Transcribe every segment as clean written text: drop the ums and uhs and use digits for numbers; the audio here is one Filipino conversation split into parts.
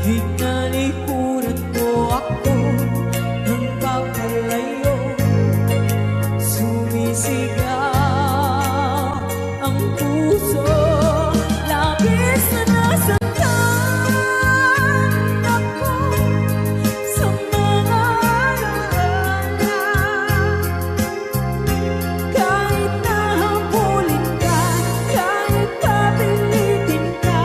Hinalikuran mo ako ng papalayo, sumisigaw ang puso, labis na nasaktan ako sa mga alaala. Kahit nahabulin ka, kahit papilitin ka,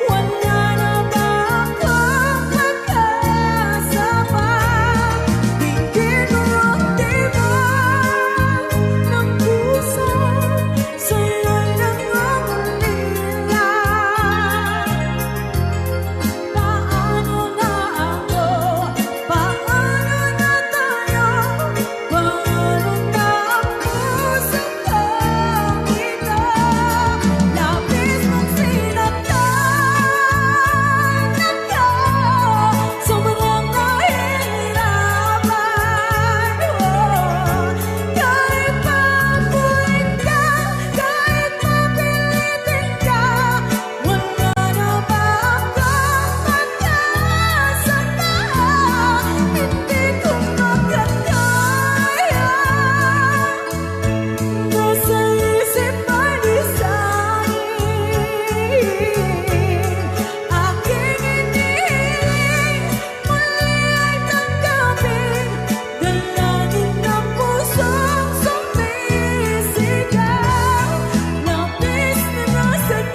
wala na ba akong makasama? Hindi ko aktibo ng puso, sa'yo'y nangungulila. Paano na ako? Paano na tayo? Paano na ako sa kanila? Labis mong sinaktan ako, sobrang nahihirapan. Kahit papulit ka, kahit mapilitin ka, wala na ba akong makasama? Hindi ko makakaya. Nasa isip ay design, aking inihiling muli ay tanggapin, dalangin ng pusong sumisigaw, labis na nasaktan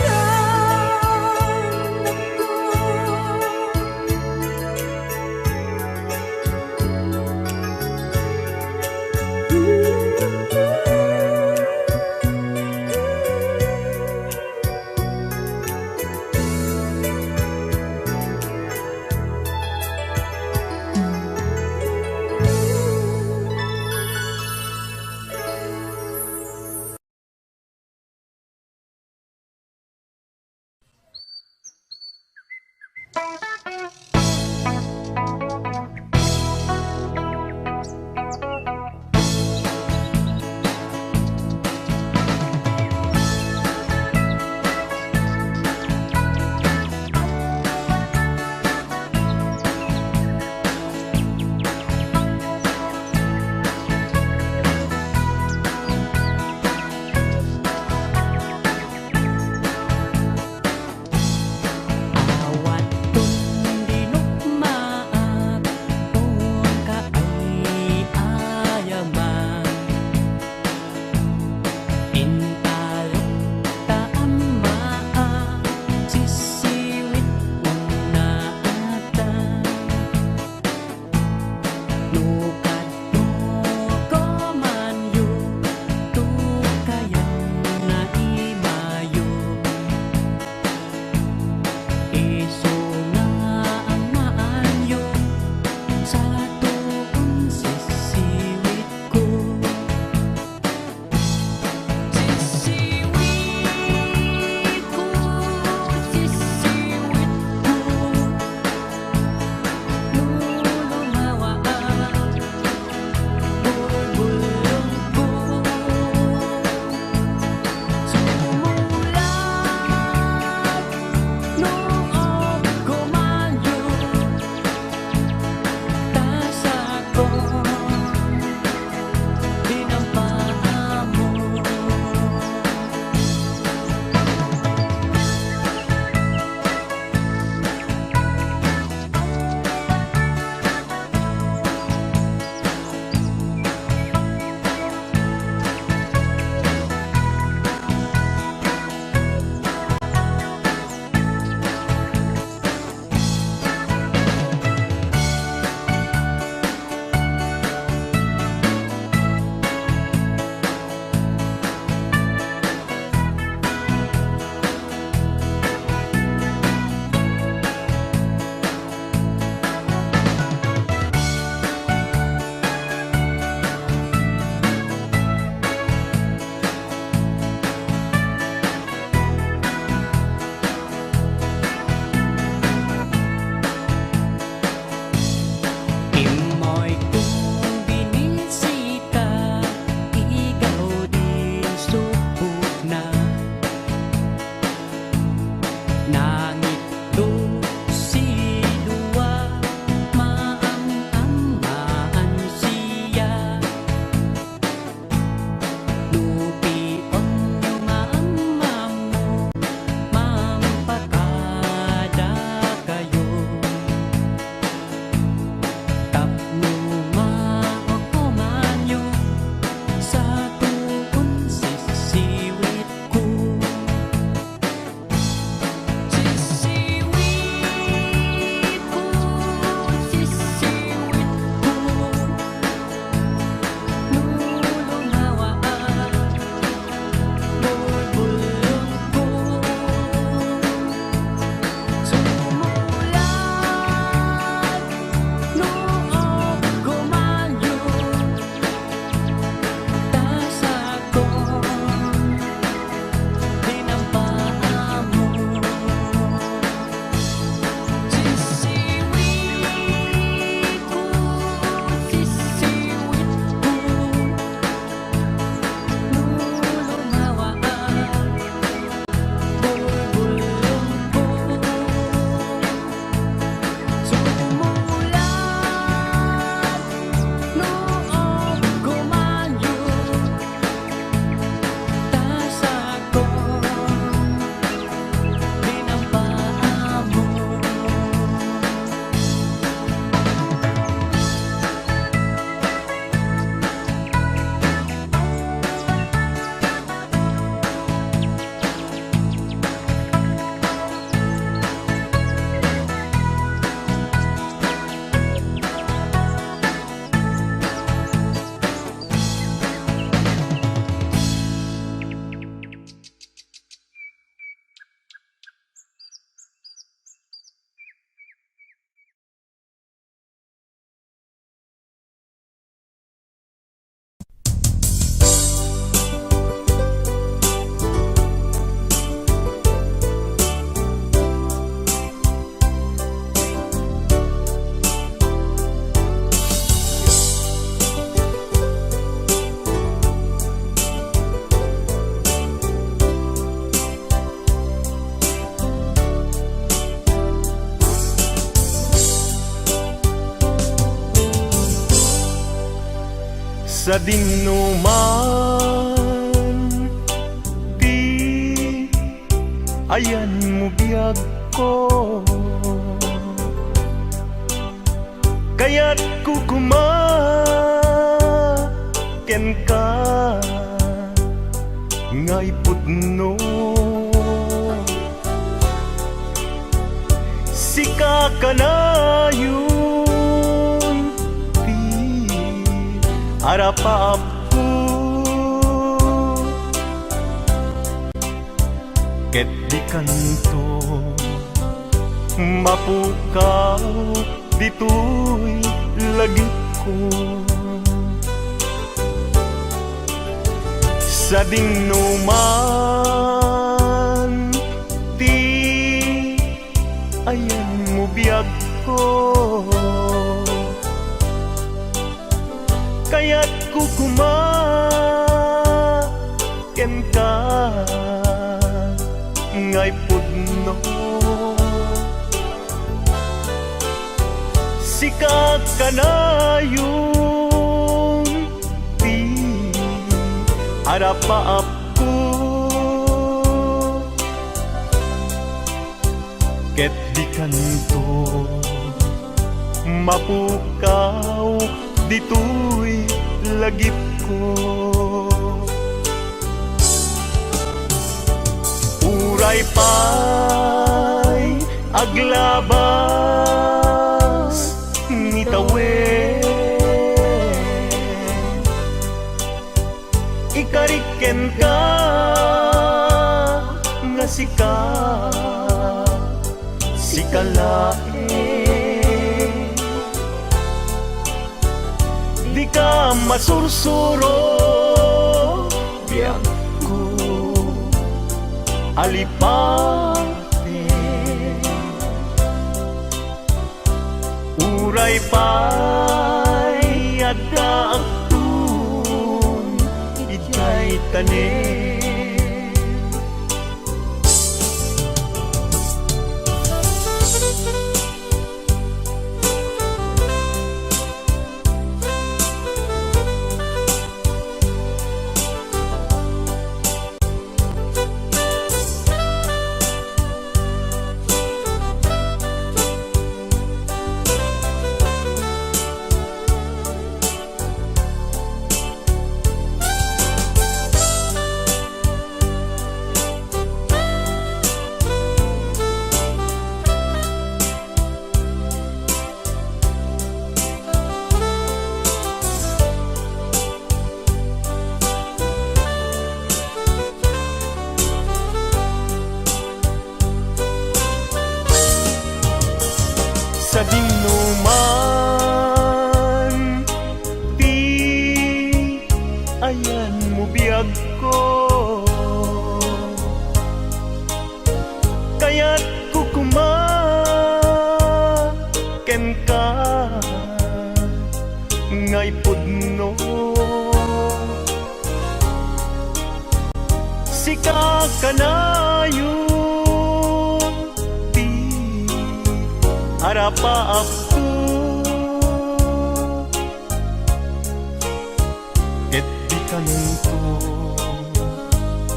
awan sa dinuman, di ayan mo biyag ko, kaya't kukumaken ka ngay pudno. Sika ka na yun, di harapap ko, ket di kanto mapukaw dito'y lagip ko. Sa dinuman, di ayan mo biyag ko, kaya't kukumaken ka ngay pudno. Sikat ka na yung di harapap ko, ket di kanto mapukaw dito'y lagip ko. Uray pa'y aglabas ni tawen, ikariken ka nga sikalae, di ka masursuro biyag ko alipate. Uray pa'y adda akton ijay tanen, sa dinuman, di ayan mo biyag ko, kaya't kukumaken ka ngay pudno. Sika ka na yung di harapap ko, ket di kanto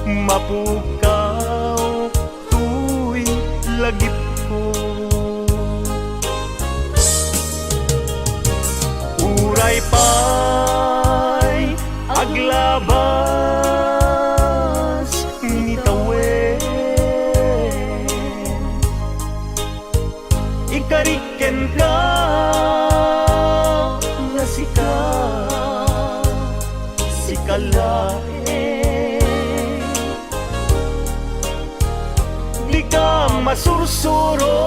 mapukaw tu'y lagip ko. Uray pa'y aglabas ni tawen, ikariken ka nga sikalae, di ka masursuro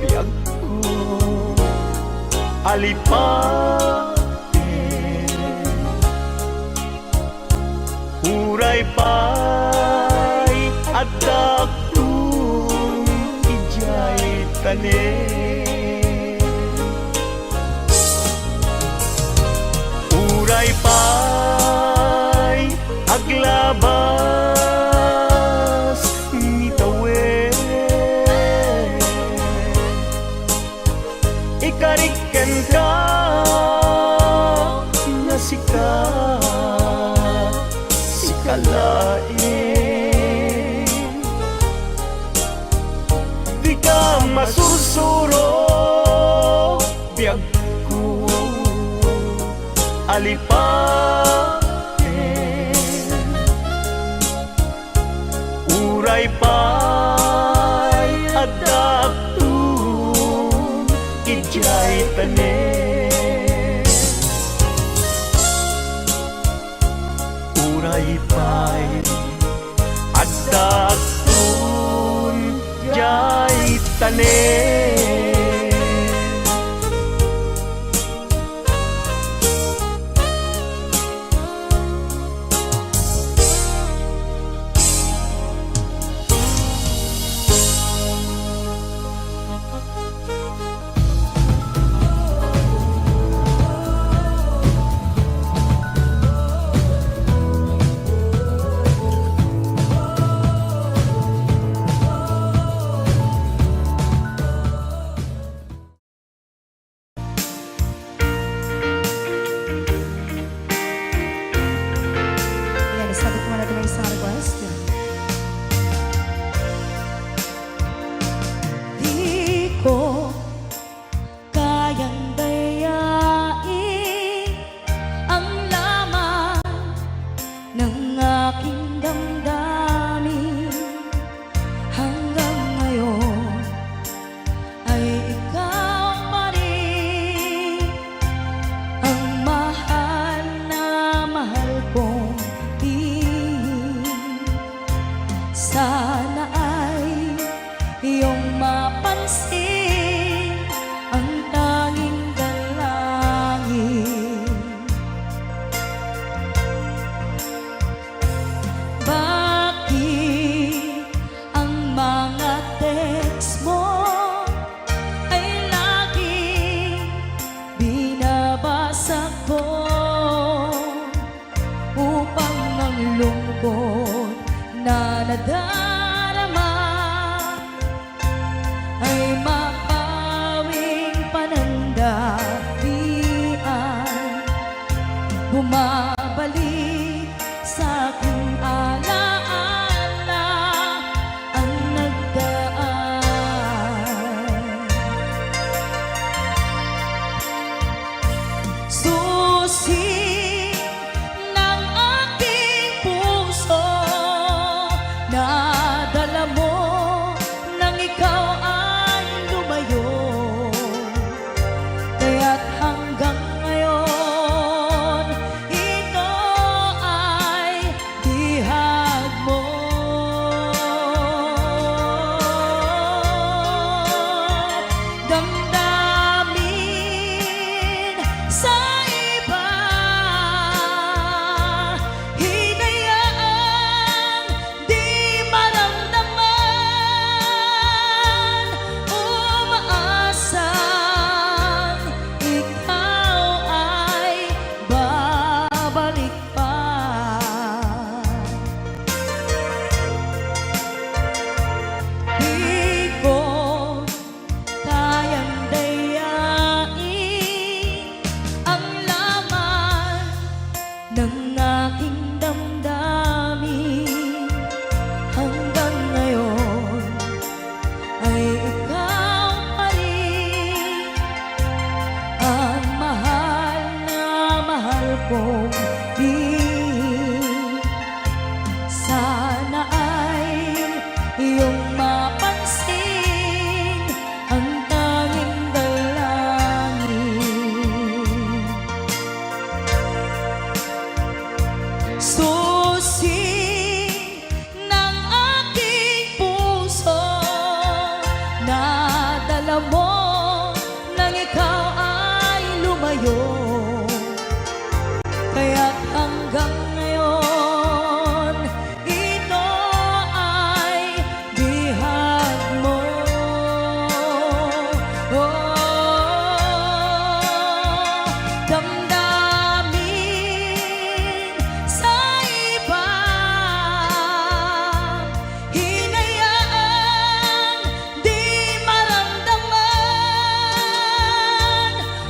biyag ko alipate. Uray pa'y adda akton ijay tanen, uray pa'y aglabas ni tawen, ikariken ka masursuro biyag ko alipain uray pa'y adaptun ijay tanen uray pa'y adaptun jay tanen Ayan, isagot mo natin ang isang request. Di ko kayang dayain ang laman ng aking damdamin. Hanggang ngayon ay ikaw pa rin ang mahal na mahal kong tingin. Sana ay iyong mapansin ang tanging dalangin. Bakit ang mga text mo ay laging binabasa ko upang ang lungkot na nadarama ay mapawing panandalian. Bumabalik sa aking alaala ang nagdaan. Susi ng aking puso, nadala mo nang ikaw ay lumayo. Kaya't hanggang ngayon, ito ay bihag mo. Damdamin sa iba, hinayaang di maramdaman, umaasang ikaw ay babalik pa. Di ko kayang dayain ang laman ng aking damdamin. Hanggang ngayon ay ikaw pa rin ang mahal na mahal kong tingin. Sana ay iyong mapansin ang tanging dalangin. Susi ng aking puso, nadala mo nang ikaw ay lumayo. Kaya't hanggang ngayon, ito ay bihag mo. Damdamin sa iba, hinayaang di maramdaman,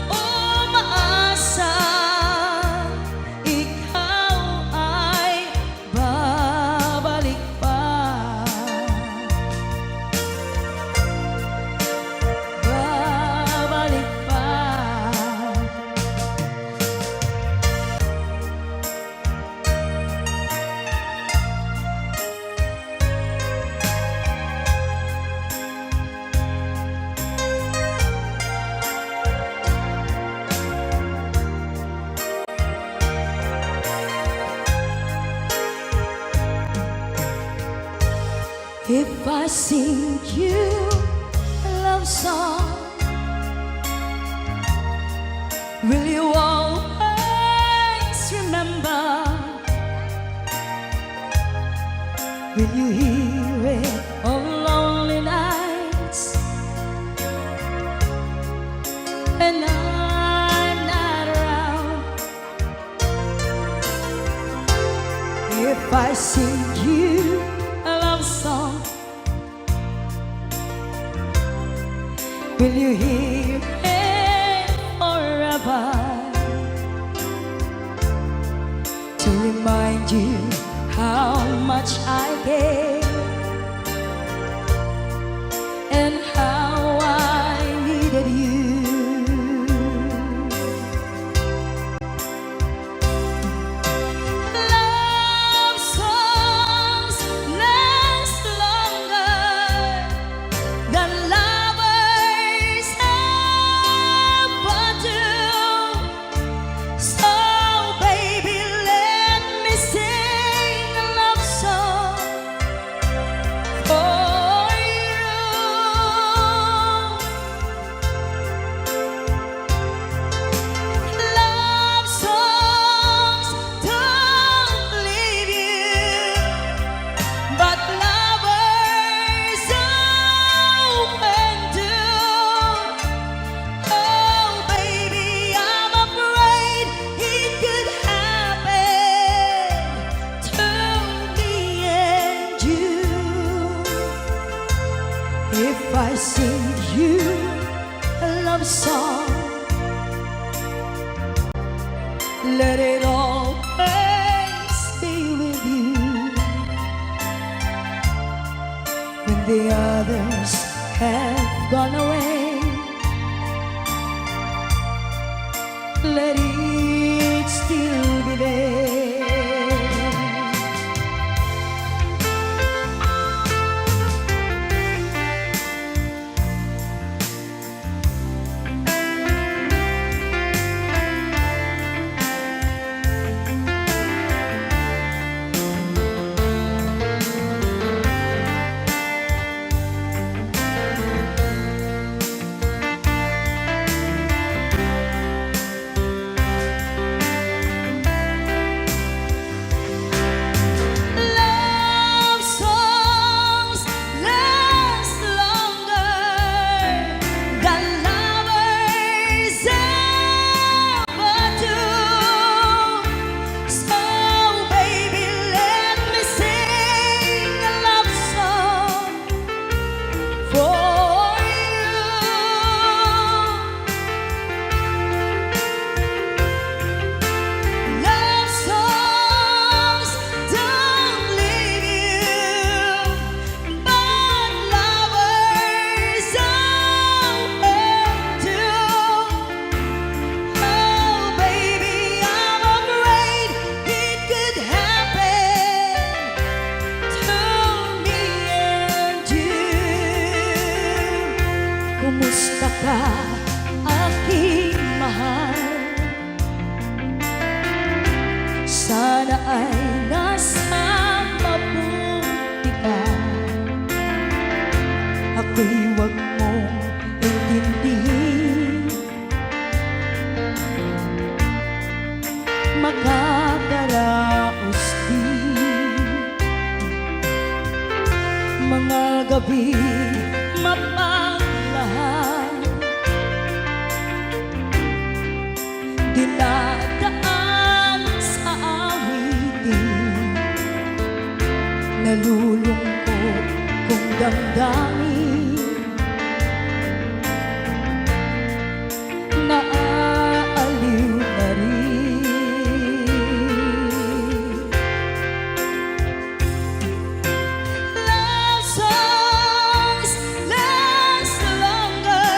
umaasa If I sing you a love song, will you always remember? Will you hear it on lonely nights and I'm not around? If I sing you a love song, will you hear it forever? To remind you how much I care and how I needed you. Love songs last longer than lovers ever do. So baby, let me sing a love song for you. Love songs don't leave you, but lovers often do. Oh baby, I'm afraid it could happen to me and you. If I sing you a love song, let it always be with you. When the others have gone away, let it still be there. Love songs last longer than lovers ever do. So baby, let me sing a love song for you. Love songs don't leave you, but lovers often do. Oh baby, I'm afraid it could happen to me and you. Kumusta ka, aking mahal? Sana ay nasa mabuti ka. Ako'y huwag mong intindihin, makakaraos din. Mga gabi mapaglahan, dinadaan sa awitin, nalulungkot kong damdamin, naaaliw na rin. Love songs last longer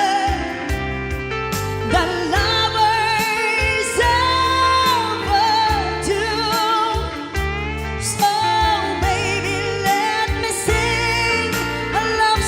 than lovers ever do. So baby, let me sing a love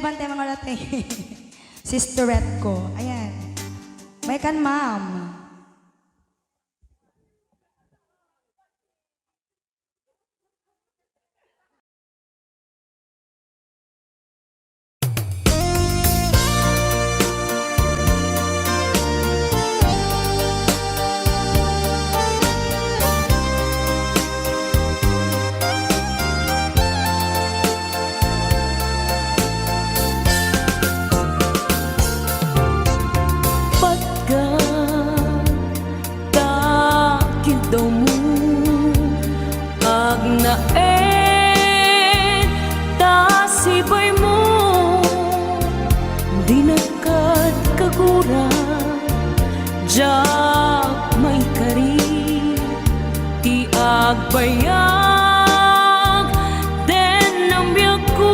bantay mga latte. Sisterette ko. Ayan. May kan, ma'am. Pagkatakil daw mo agnaen tasibay mo di nakat kagura jak may kari ti agbayag den ang biyak ko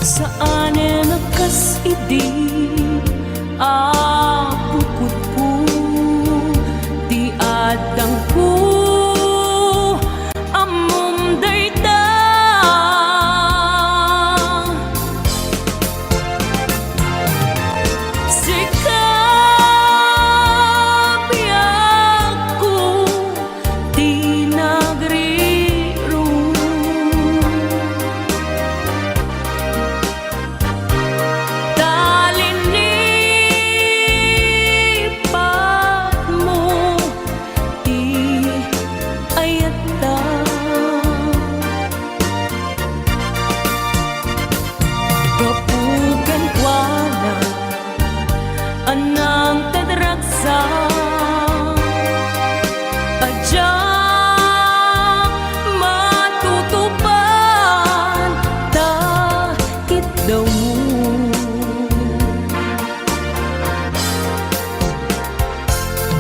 saan nakas idi apukot ko di adang ko amom dayta sikap biyak ko di nagriro anang tadragsa adyak matutupan takit daw mo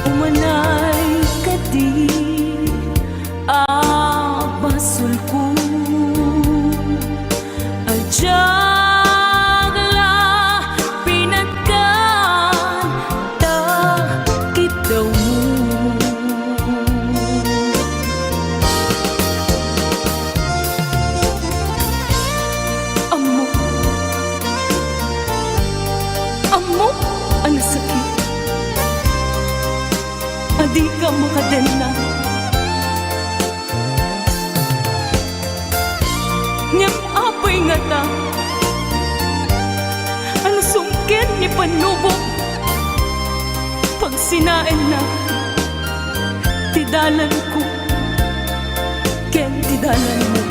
umanay kadi abasul ko adyak amo ang sakit adi ka makadena ngem apay nga ta ang sungkin ni panubok pag sinain na tidalan ko ken tidalan mo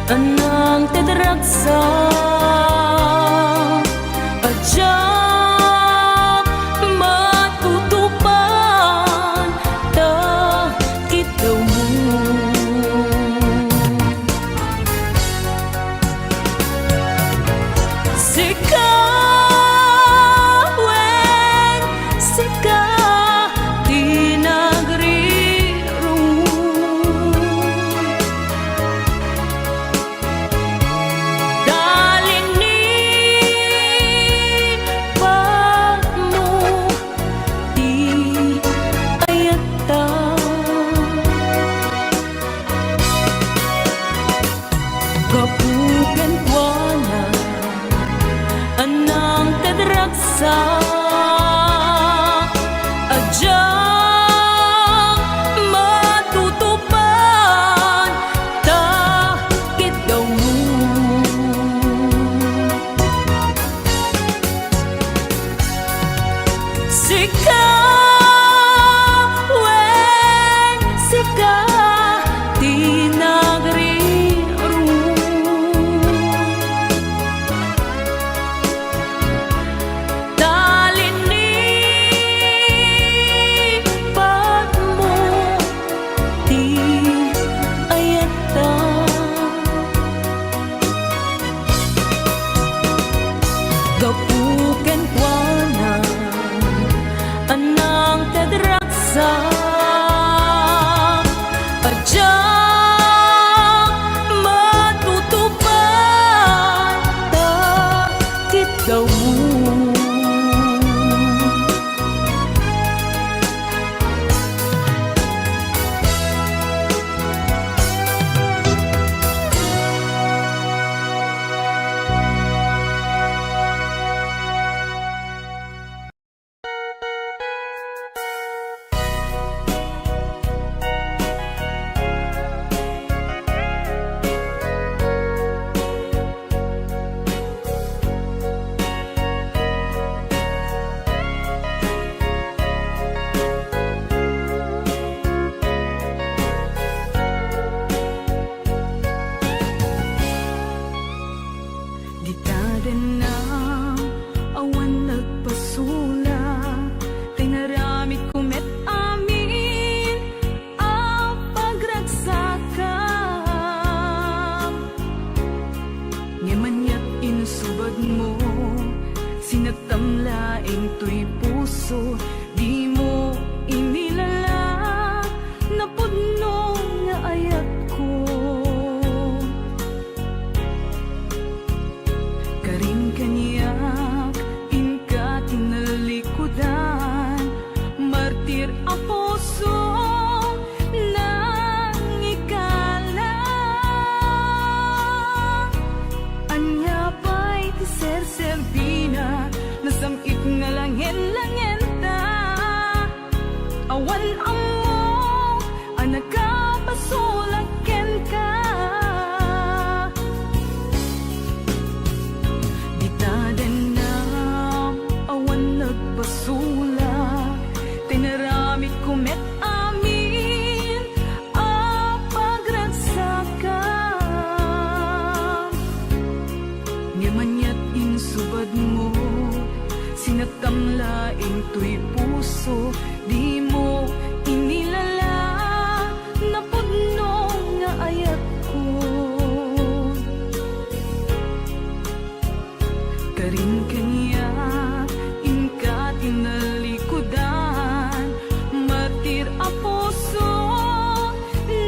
anang tadragsa adyak matutupan takit daw mo sikawen sika di nagriro dahil sa adyang matutupad takit daw mo. Di tada na awan nagpasula, tinaramit kumet amin ang pagragsakam. Ngemanyat insubad mo, sinagtamlaing to'y puso, di mo inilala na pudno nga ayat ko. Karin kanyak, inka tinalikudan, martir a puso nang ikala. Anya pa'y ti ser-serbina, nasamit nga langin-langin ta. Awan amo, anak ka pasulaken ka. Basula, tinaramit kumet amin ang pagragsakam. Ngemanyat insubad mo, sinatamlaing to'y puso, di mo inilala na pudno nga ayat ko. Karin kanya tinalikudan, martir a puso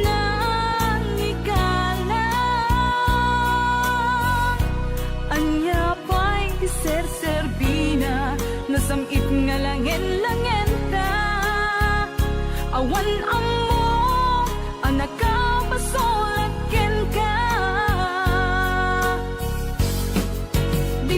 nang ikala. Anya pa'y ser-serbina, nasamit nga langin-langin ta. Awan amo, anak ka pasulaken ka. Di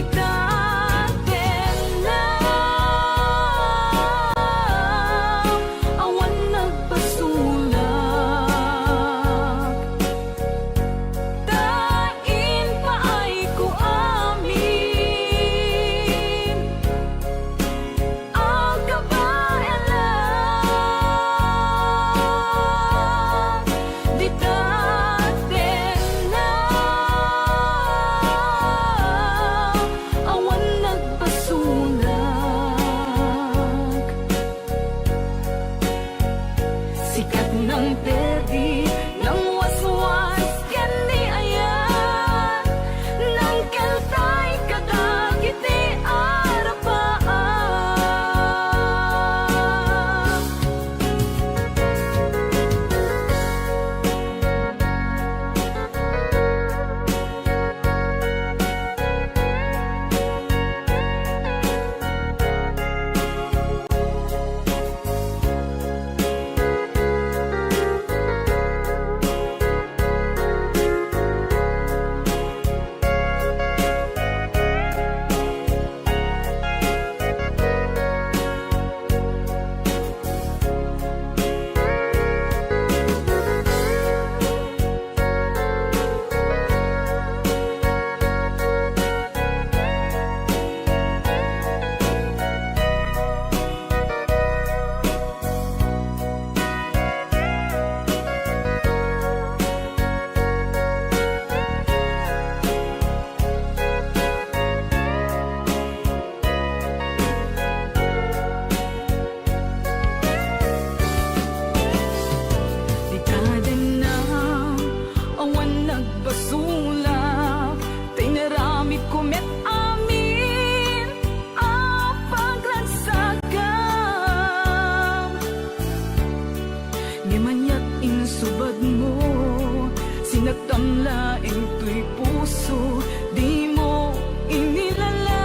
tamlaing tuy puso, di mo inilala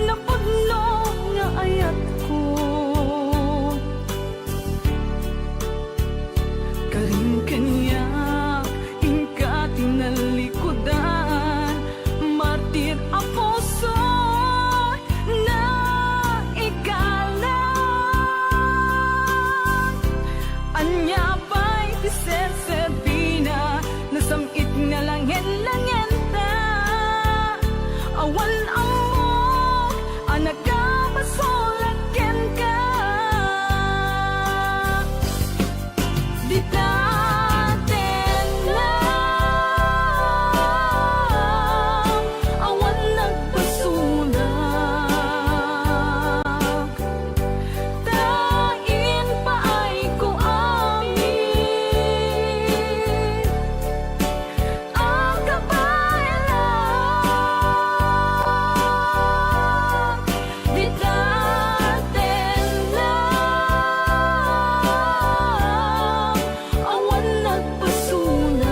na pudno nga ayat ko. Karing kanya ingka tinalikudan, martir ang puso na igalang. Anya pa'y tiser-serbina, nasamit nga langin-langin ta. Awan ang mo, anak ka basulakin ka. Di natin lang awan nagpasulag. Tain pa ay ko amin ang kabayaran. Di natin lang awan nagpasulag.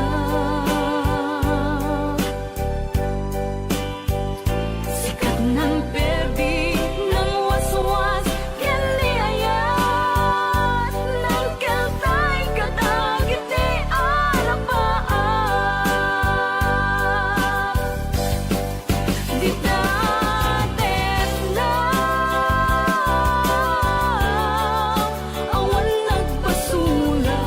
Sikat ng perdi ng waswas, kaliayat ng kaltay kadagit di arapaan. Di natin lang awan nagpasulag.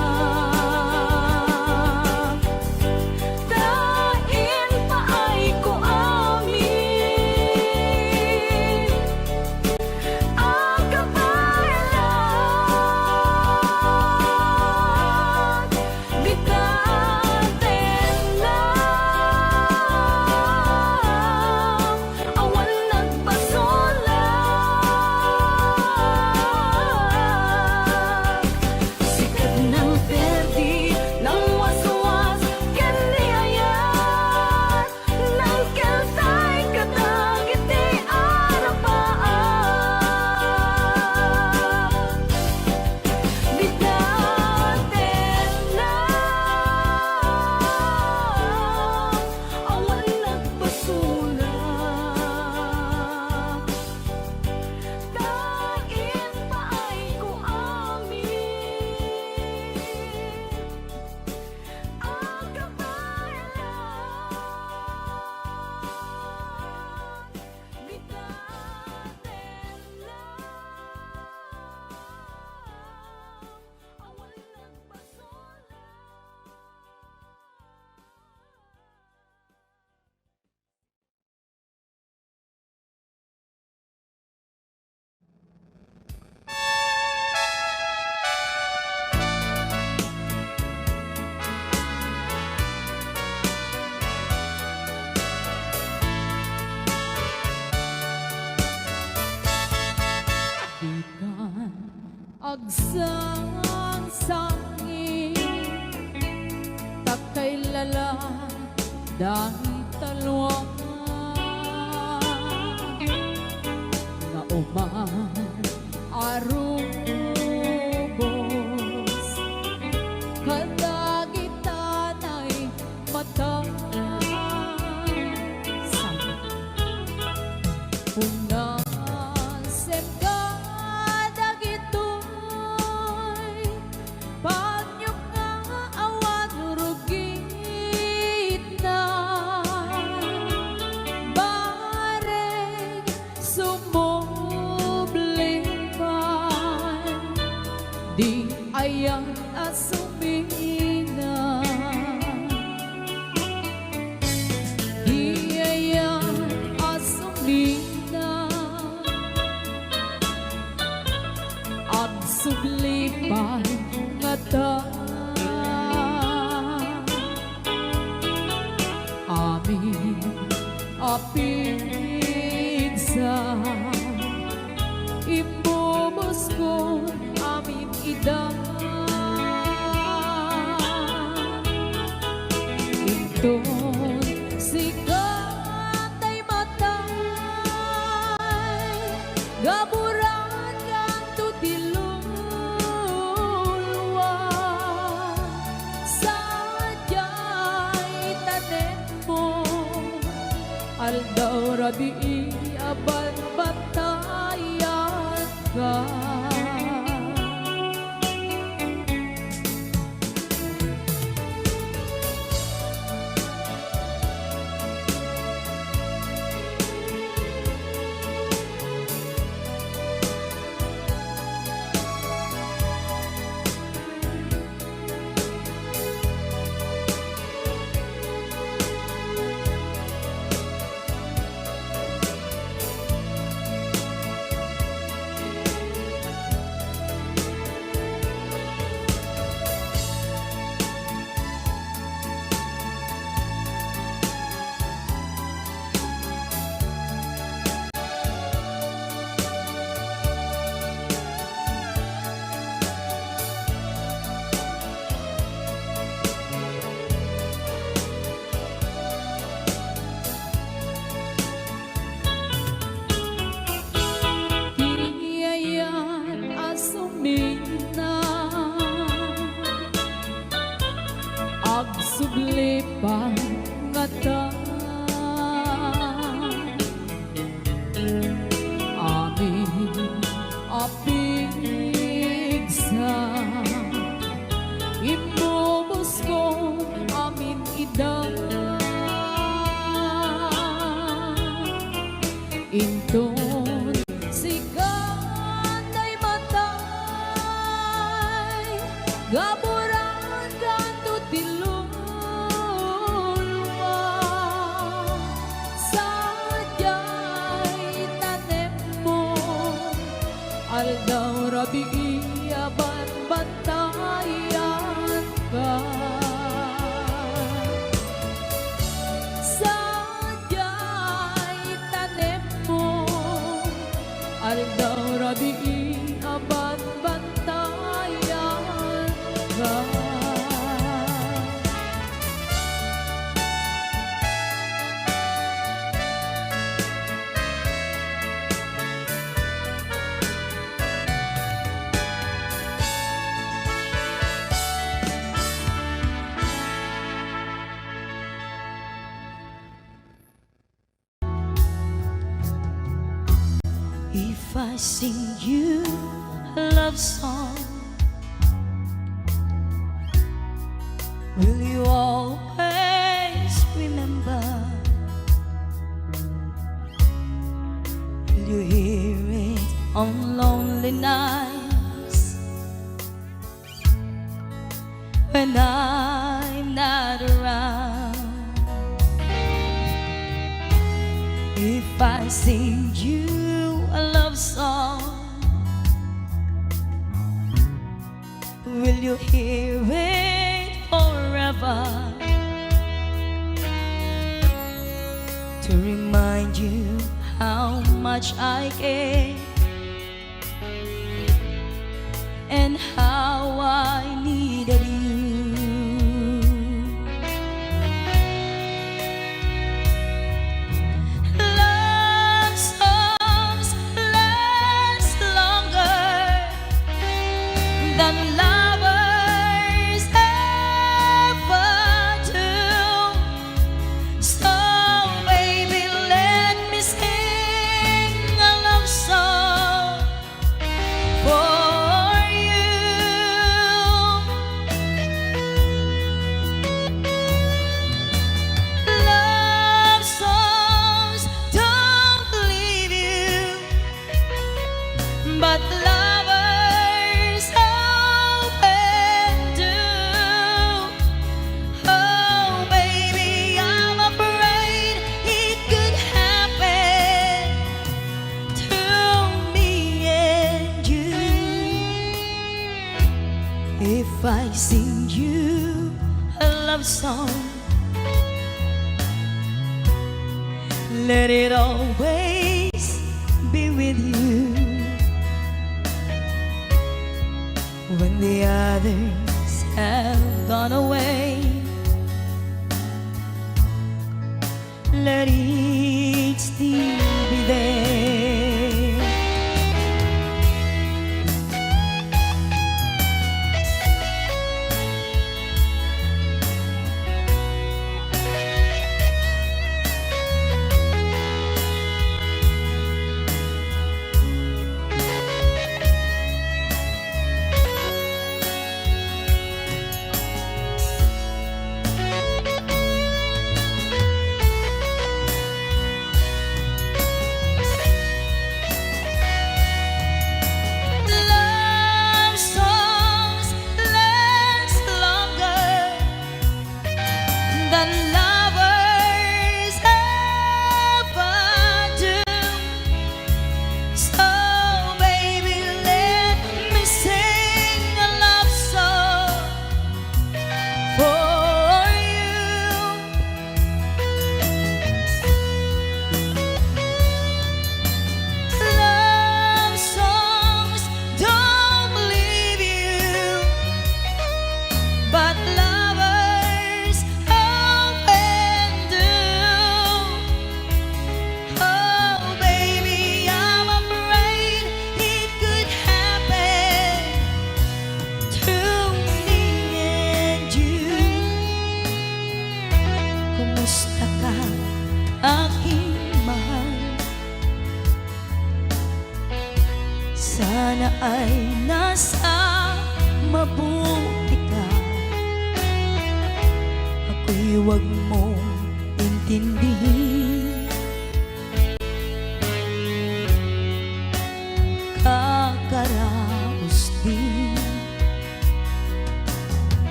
Tain pa ay ko amin ang kabayaran. Di natin lang awan nagpasulag. Sikat ng perdi ng waswas, kaliayat ng kaltay kadagit di arapaan. Di natin lang awan nagpasulag. Tain pa ay ko amin ang kabayaran. Di natin lang awan nagpasulag. Ikan agsang sangin, takay lala dahil talwang nga uman arubos, kadagitan ay mata punasem ka dagitoy, panyok nga awan rugit na, bareng sumublipan, di ayan asumina. Di ayan asumina, ang sublipan nga ta. Amin apid sa imbubos ko, amin ida. Inton sikat ay matay, gaburan kang tutilulwa, sadya rabi aban batayan ka. Tiyayan asumina agsubli pang ngata amin apigsa imubos ko amin idang inton siganday matay gaburan kanto tilulwa sadyay tanem mo aldaw rabi aban batayan ka. Sadyay tanem mo aldaw rabi aban batayan ka. If I sing you a love song, will you always remember? Will you hear it on lonely nights when I'm not around? If I sing you a love song, will you hear it forever? To remind you how much I care and how I needed you. Love songs last longer than lovers ever do. So baby, let me sing a love song for you. Love songs don't leave you, but lovers often do. Oh baby, I'm afraid it could happen to me and you. If I sing you a love song, let it always be with you. When the others have gone away, let it still be there.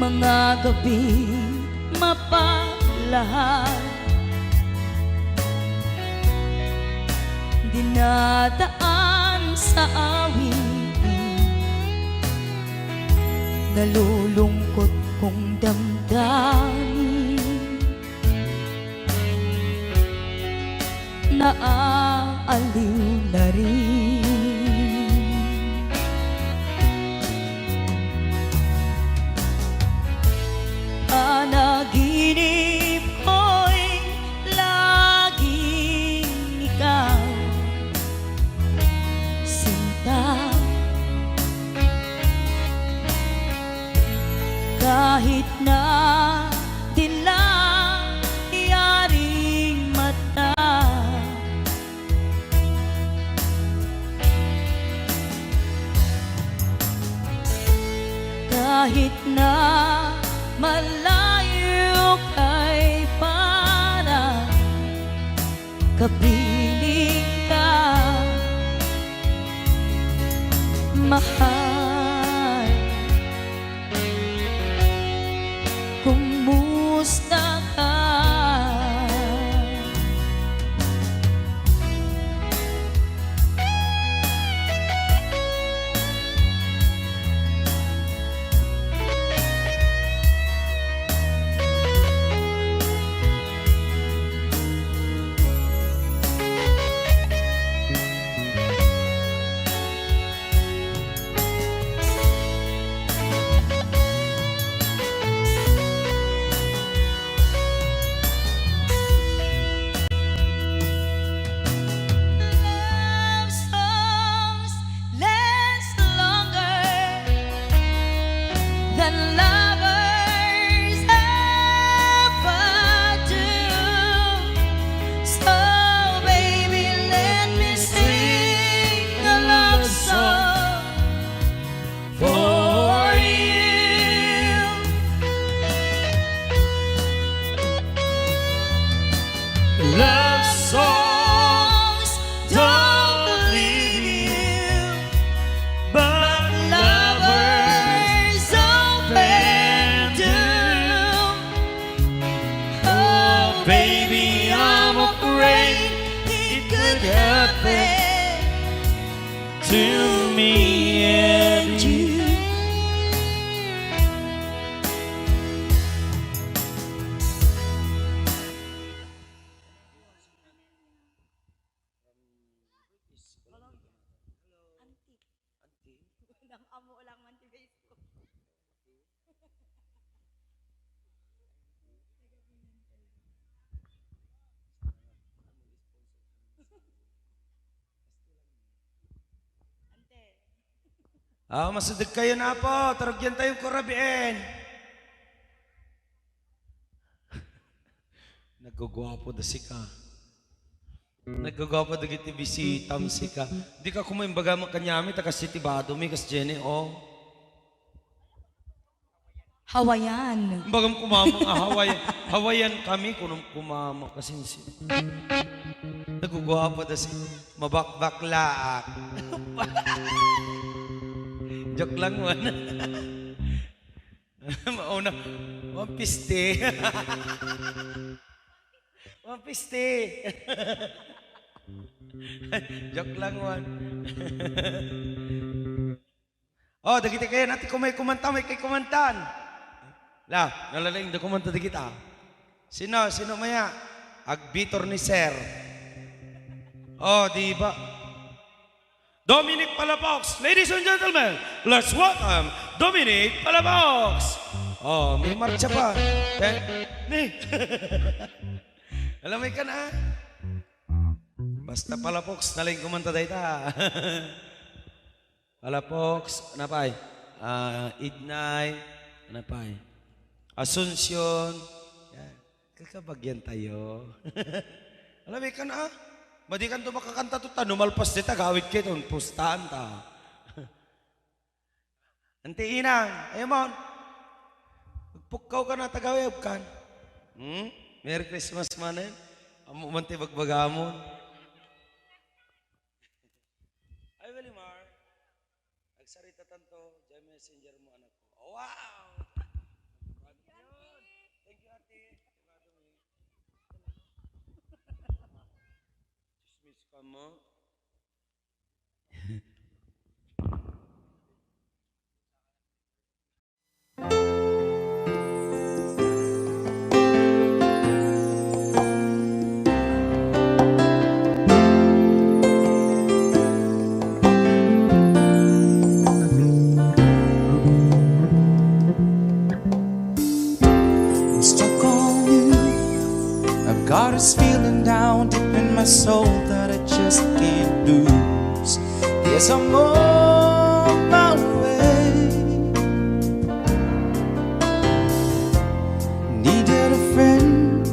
mga gabi mapaglahat, dinadaan sa awitin, nalulungkot kong damdamin, naaaliw na rin. Panaginip ko'y laging ikaw, sinta. Kahit na dilaw yaring mata, kahit na malayo kay para kapiling ka, mahal. Kumusta ka? Love songs last longer than lovers ever do. So baby, let me sing a love song for you. Love Songs don't leave you, but lovers often do. Oh baby, I'm afraid it could happen to me and to you. you. Masudig kayo na po. Tarugyan tayong kurabien. Nagugwapo da si ka. Nagugwapo da giti bisitam si ka. Di ka kumain baga makanyami taga City Bado mi kas Jenny oh. Hawaiian. Bagam kumama nga Hawaiian kami kunong kumama kasinsi. Nagugwapo da si mabakbakla. Joke lang man. Mauna, wampiste. Wampiste. Joke lang man. Oh, dagiti kayo natin kung may kumanta, may kay kumantan. La, nalalaing da kumanta di kita. Sino maya? Agbitor ni Sir. Oh, di ba? Dominic Palafox, ladies and gentlemen, let's welcome Dominic Palafox. Oh, may marcha pa. Ni. Alam mo ka na? Basta Palafox, naling kumanta dahi ta. Palafox, ano pa? Ignay, ano pa? Asuncion. Yan. Kakabagyan tayo. Alam mo ka na? Madi kan to makakanta to ta, numalpas di ta, gawit kayo, pustahan ta. Ante inang, ayamon, magpukaw ka na, tagaweb kan. Merry Christmas manin, amo man ti bagbagamon. Ay, Welimar, nagsarita tanto, dyan messenger mo anak ko. Oh, wow! Chismis ka mo. I'm stuck on you. I've got this feeling down deep in my soul that I just can't lose. Yes, I'm on my way. Needed a friend,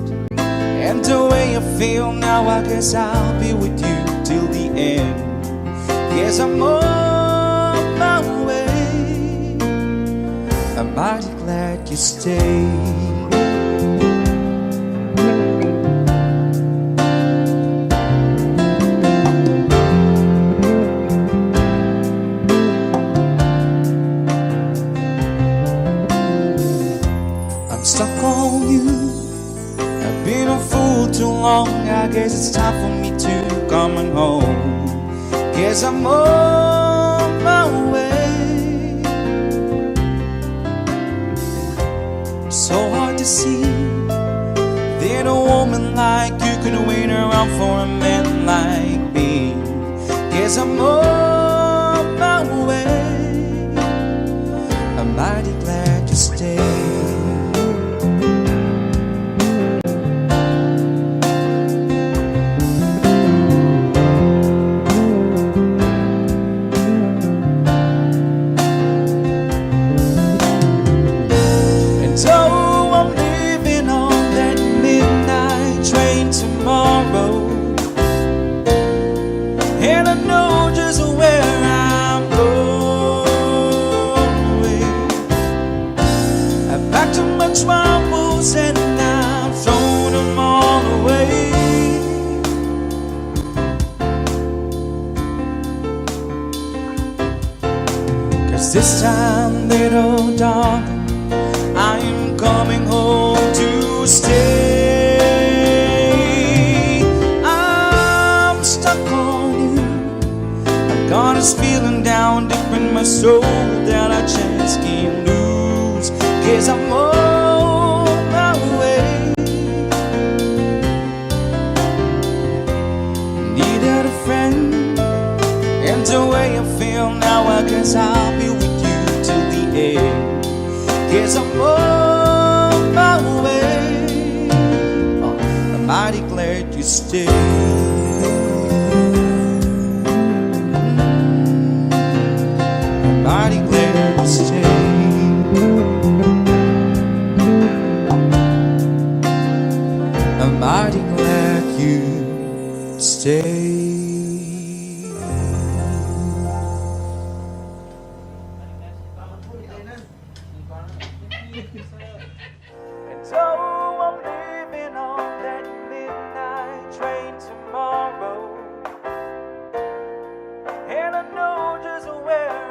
and the way I feel now, I guess I'll be with you till the end. Yes, I'm on my way. I'm mighty glad you stayed. I'm stuck on you. I've been a fool too long. I guess it's time for me to come on home. Guess I'm on my way. So hard to see that a woman like you can wait around for a man like me. Guess I'm on my way. I'm mighty glad you stayed. And I know just where I'm going. I packed up my troubles and I've thrown them all away. 'Cause this time, little darling, I'm coming home to stay. Got this feeling down deep in my soul that I just can't lose. 'Cause I'm on my way. Needed a friend, and the way I feel now, I guess I'll be with you till the end. 'Cause I'm on my way. I'm mighty glad you stayed. Mighty glad you stayed. I'm mighty glad you stayed. And so I'm leaving on that midnight train tomorrow. And I know just where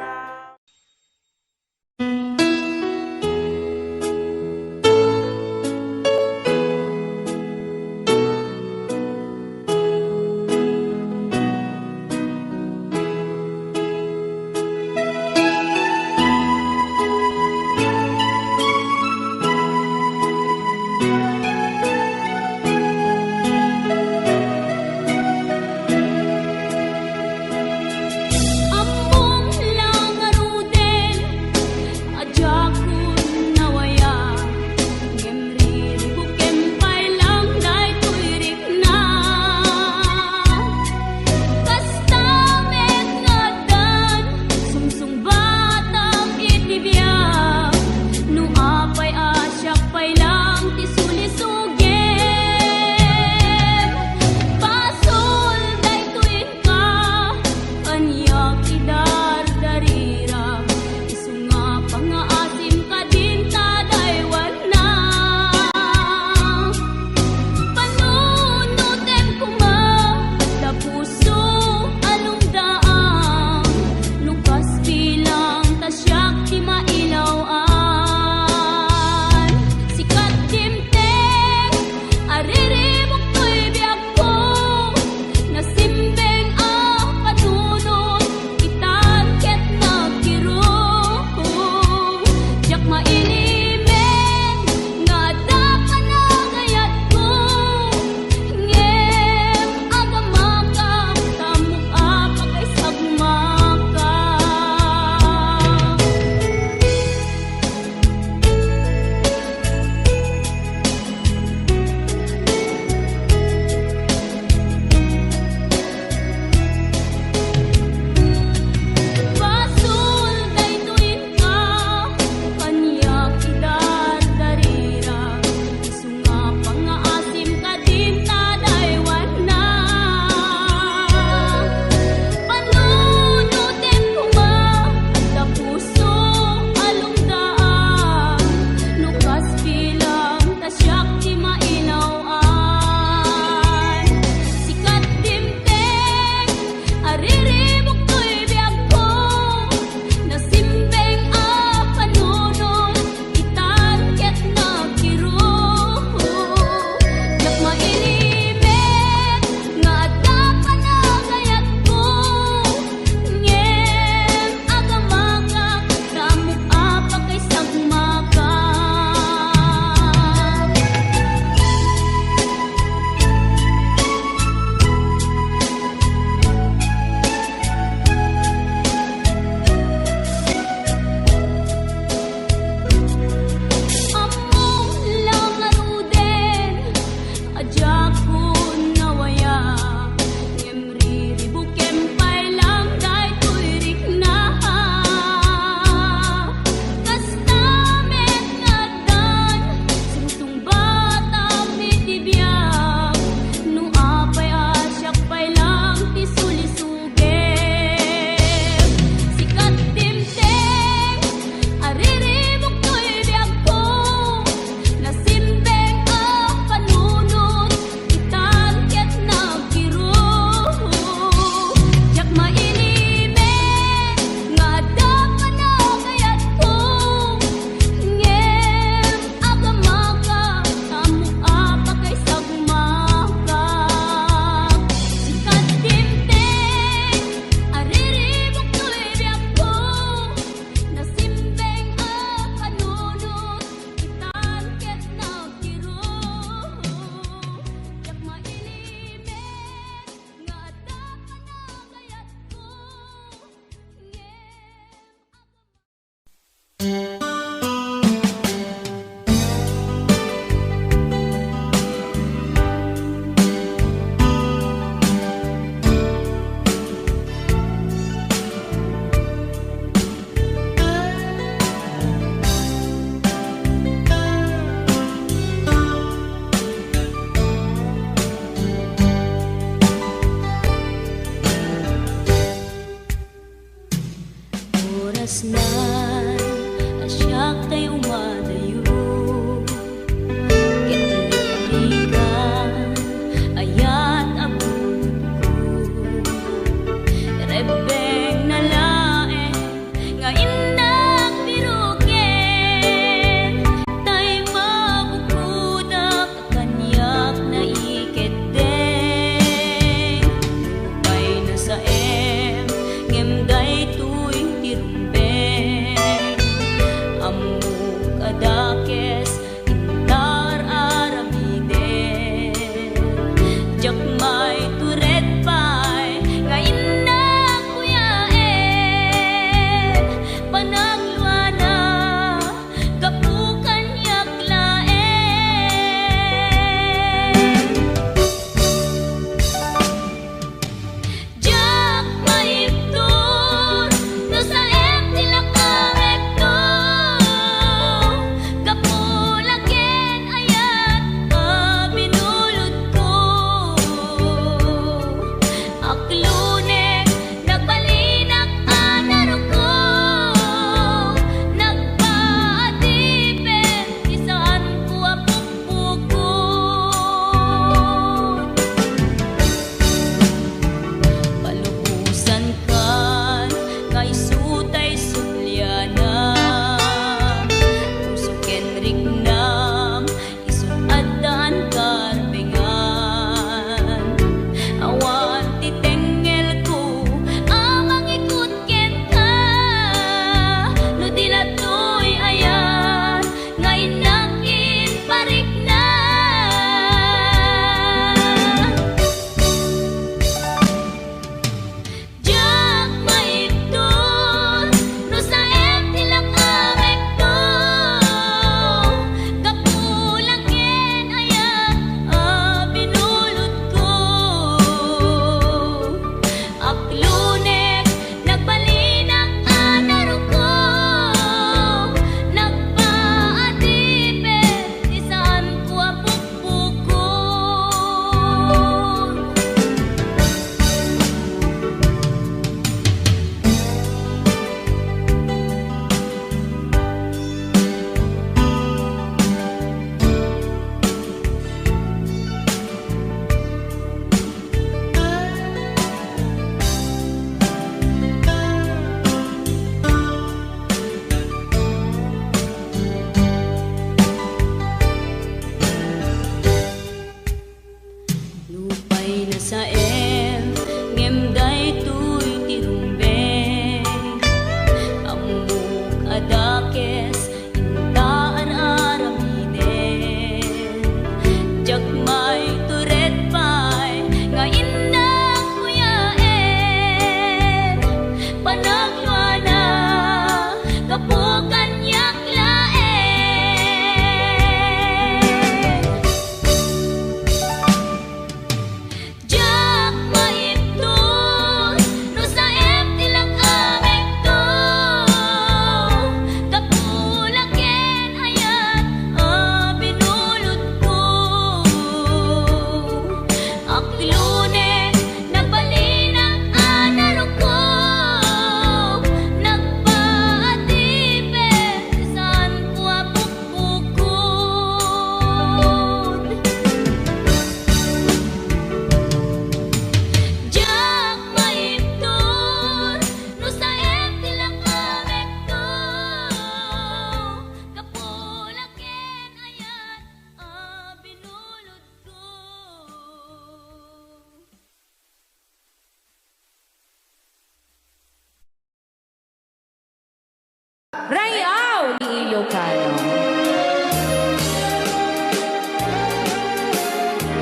Rayaw ni Ilocano.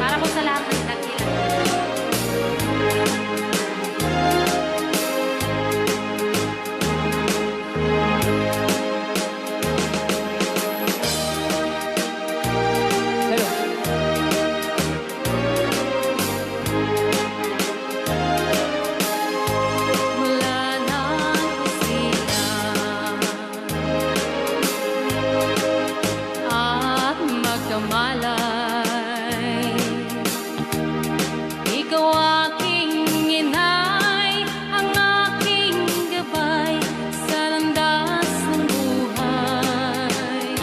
Para po sa lahat ng nagkilang. Mula nang sila at magkamalay, ikaw aking inay, ang aking gabay sa landas ng buhay.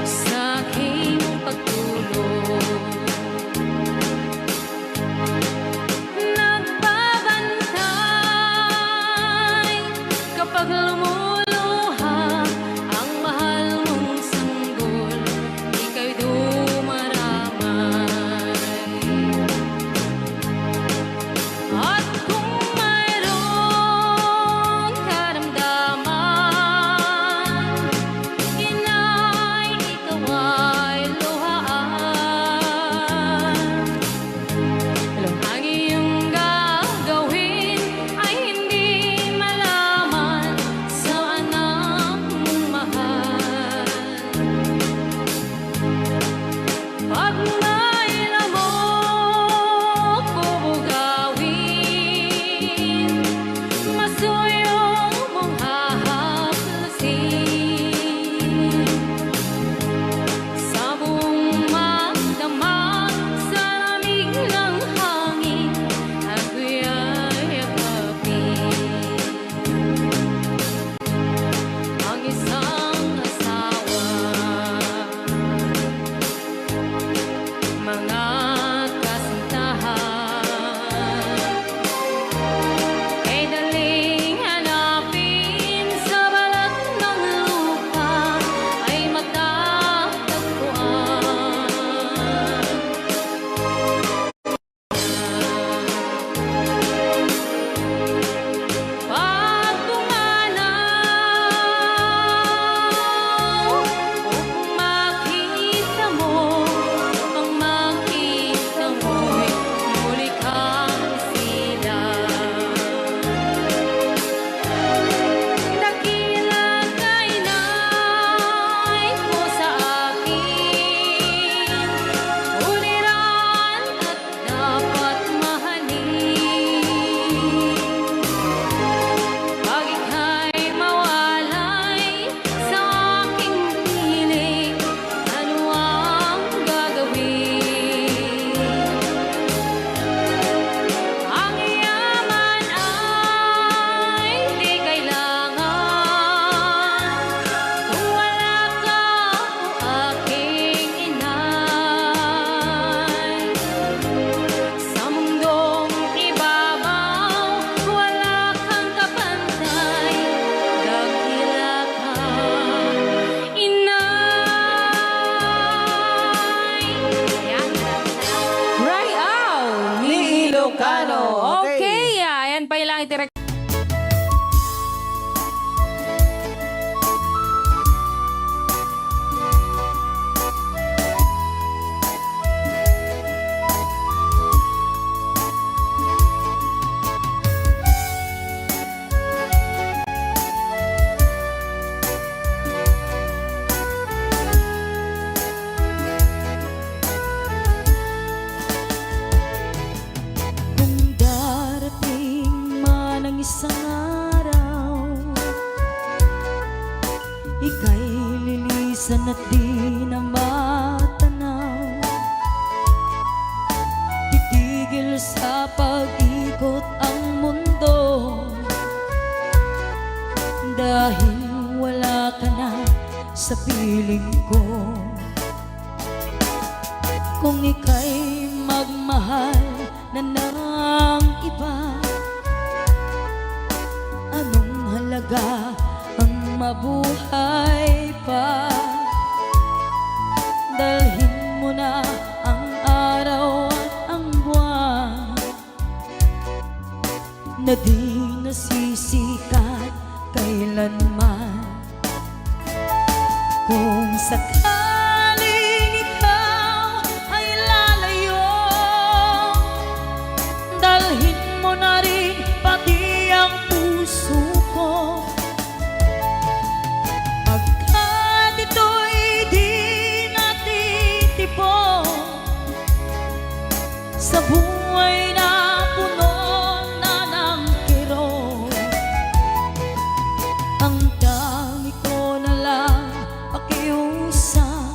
Sa aking pagtulog, nagbabantay kapag lumuluha ang mahal mong sanggol, ika'y dumaramay. At kung mayroong karamdaman, inay, ikaw ay luhaan. Ang iyong gagawin ay hindi malaman sa anak mong mahal. Pag may lamok bubugawin, masuyong mong hahaplasin. Sa buong magdamag, sa lamig ng hangin, ako'y yakapin. Ang isang asawa, mga kasintahan, ay daling hanapin sa balat ng lupa, ay matatagpuan. Pag pumanaw, kung makita mo, ang makita mo'y muli kang silang. Dakila kay nay mo sa akin, uliran at dapat mahalin. Pag ika'y mawalay sa aking piling, ano ang gagawin? Ang yaman ay di kailangan kung wala ka, o aking inay. Sa mundong ibabaw, wala kang kapantay, dakila ka, inay. Yan. Rayaw ni Ilocano. Okay. Okay, ayan pa ilang itirek. Kung darating man ang isang araw, ika'y lilisan at di na matanaw. Titigil sa pag-ikot ang mundo, dahil wala ka na sa piling ko. Kung ika'y magmahal na ng iba, anong halaga ang mabuhay pa? Dalhin mo na ang araw at ang buwan na di nasisikat kailanman. kailanman. Kung sakaling ikaw ay lalayo, dalhin mo na rin pati ang puso ko. Pagkat ito'y di natitipon sa buhay na puno na ng kirot, ang dami ko na lang pakiusap.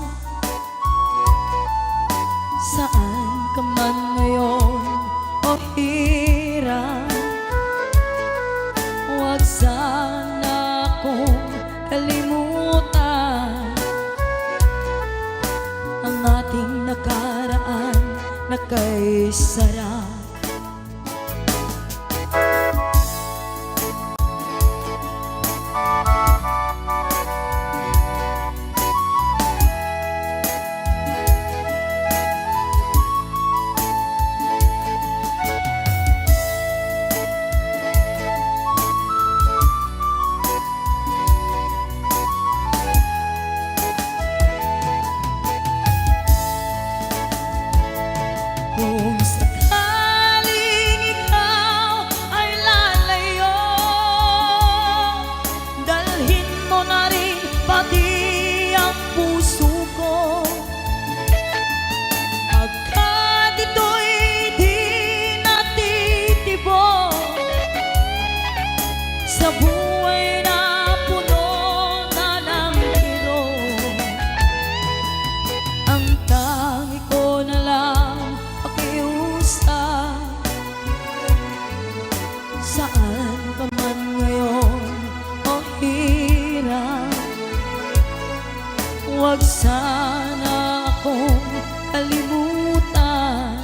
Saan ka man ngayon o hirap, huwag sana akong kalimutan ang ating nakaraan na kay sarap. Kung sakaling ikaw ay lalayo, dalhin mo na rin pati ang puso ko. Pagkat ito'y di natitibok sa buhay na puno na ng kirot, ang tangi ko na lang pakiusap. Saan ka man ngayon o hirap, huwag sana akong kalimutan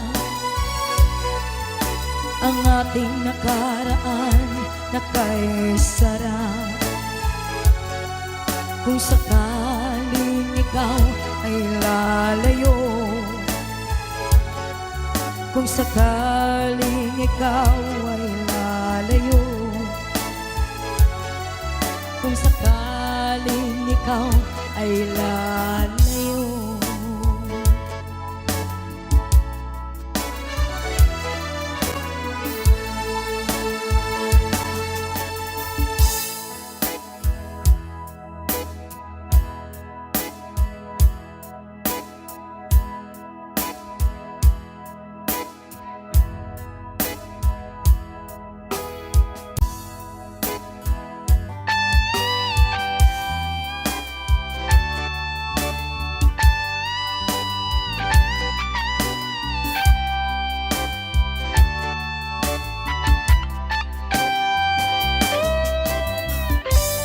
ang ating nakaraan na kay sarap. Kung sakaling ikaw ay lalayo, kung sakaling ikaw ay lalayo, kung sakaling ikaw ay lalayo.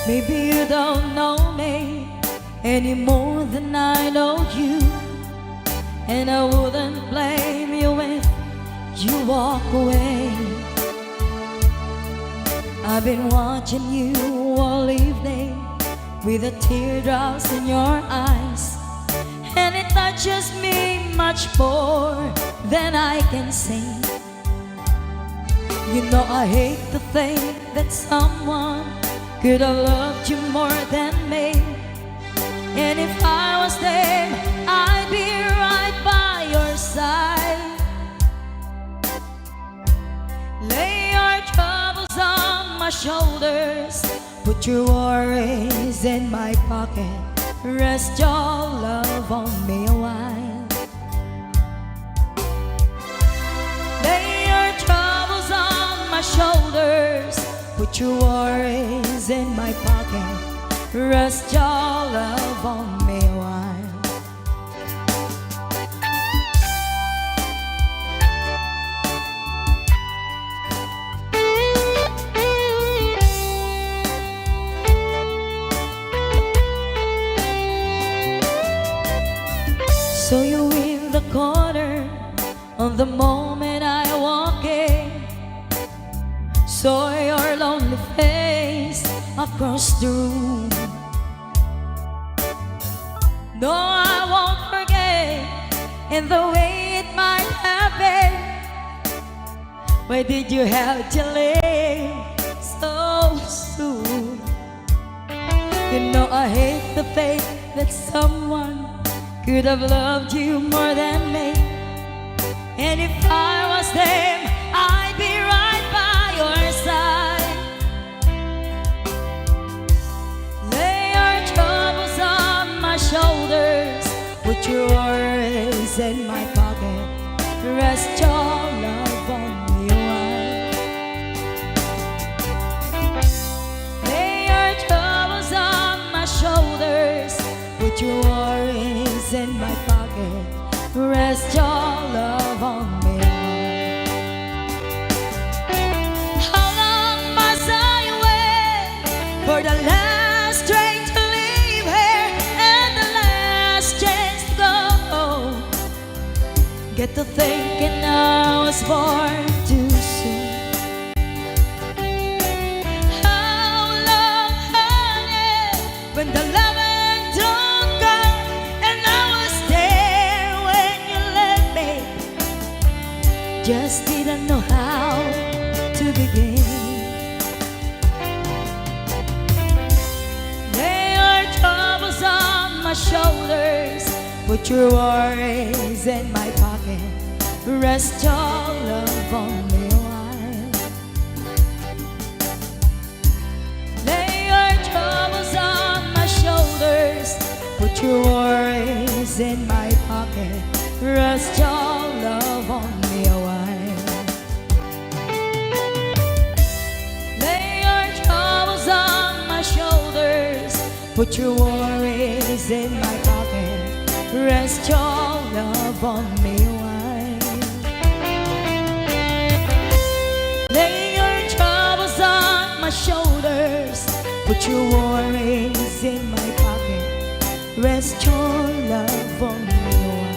Maybe you don't know me any more than I know you, and I wouldn't blame you if you walk away. I've been watching you all evening with the teardrops in your eyes, and it touches me much more than I can say. You know I hate to think that someone could have loved you more than me, and if I was there, I'd be right by your side. Lay your troubles on my shoulders, put your worries in my pocket, rest your love on me a while. Lay your troubles on my shoulders, put your worries in my pocket, rest your love on me a while. So you in the corner on the moment I walk in, saw your lonely face across the room. No, I won't forget in the way it might have been. Why did you have to leave so soon? You know I hate the faith that someone could have loved you more than me. And if I was them, I'd be right by your side. Lay your troubles on my shoulders, put your worries in my pocket, rest your love on me a while. Lay your troubles on my shoulders, put your worries in my pocket, rest your love on me a while. How long must I wait for the last train to leave here and the last chance to go? Get to thinking I was born too soon. How long, honey, when the loving don't come, and I was there when you left me, just didn't know how to begin. Lay your troubles on my shoulders, put your worries in my pocket, rest your love on me a while. Lay your troubles on my shoulders, put your worries in my pocket, rest your love on me a while. Lay your troubles on my shoulders, put your worries in my pocket, rest your love on me a while. Lay your troubles on my shoulders, put your worries in my pocket, rest your love on me a while.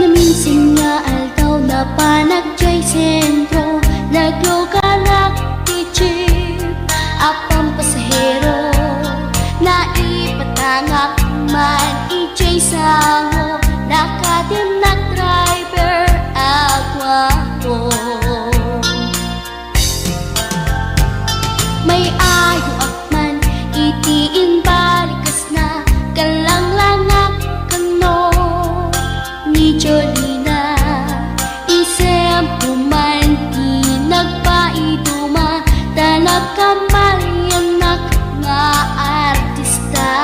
Naminsan nga aldaw na panagjay sentro, nagluganak ti jeep, apang pasahero, naipatangak man ijay sango, nakatinak driver agwapo. May ayo akman itiin balikas na kalanglangak kano ni Jolina, isem pumanti nagpaiduma, tanag kamalianak nga artista.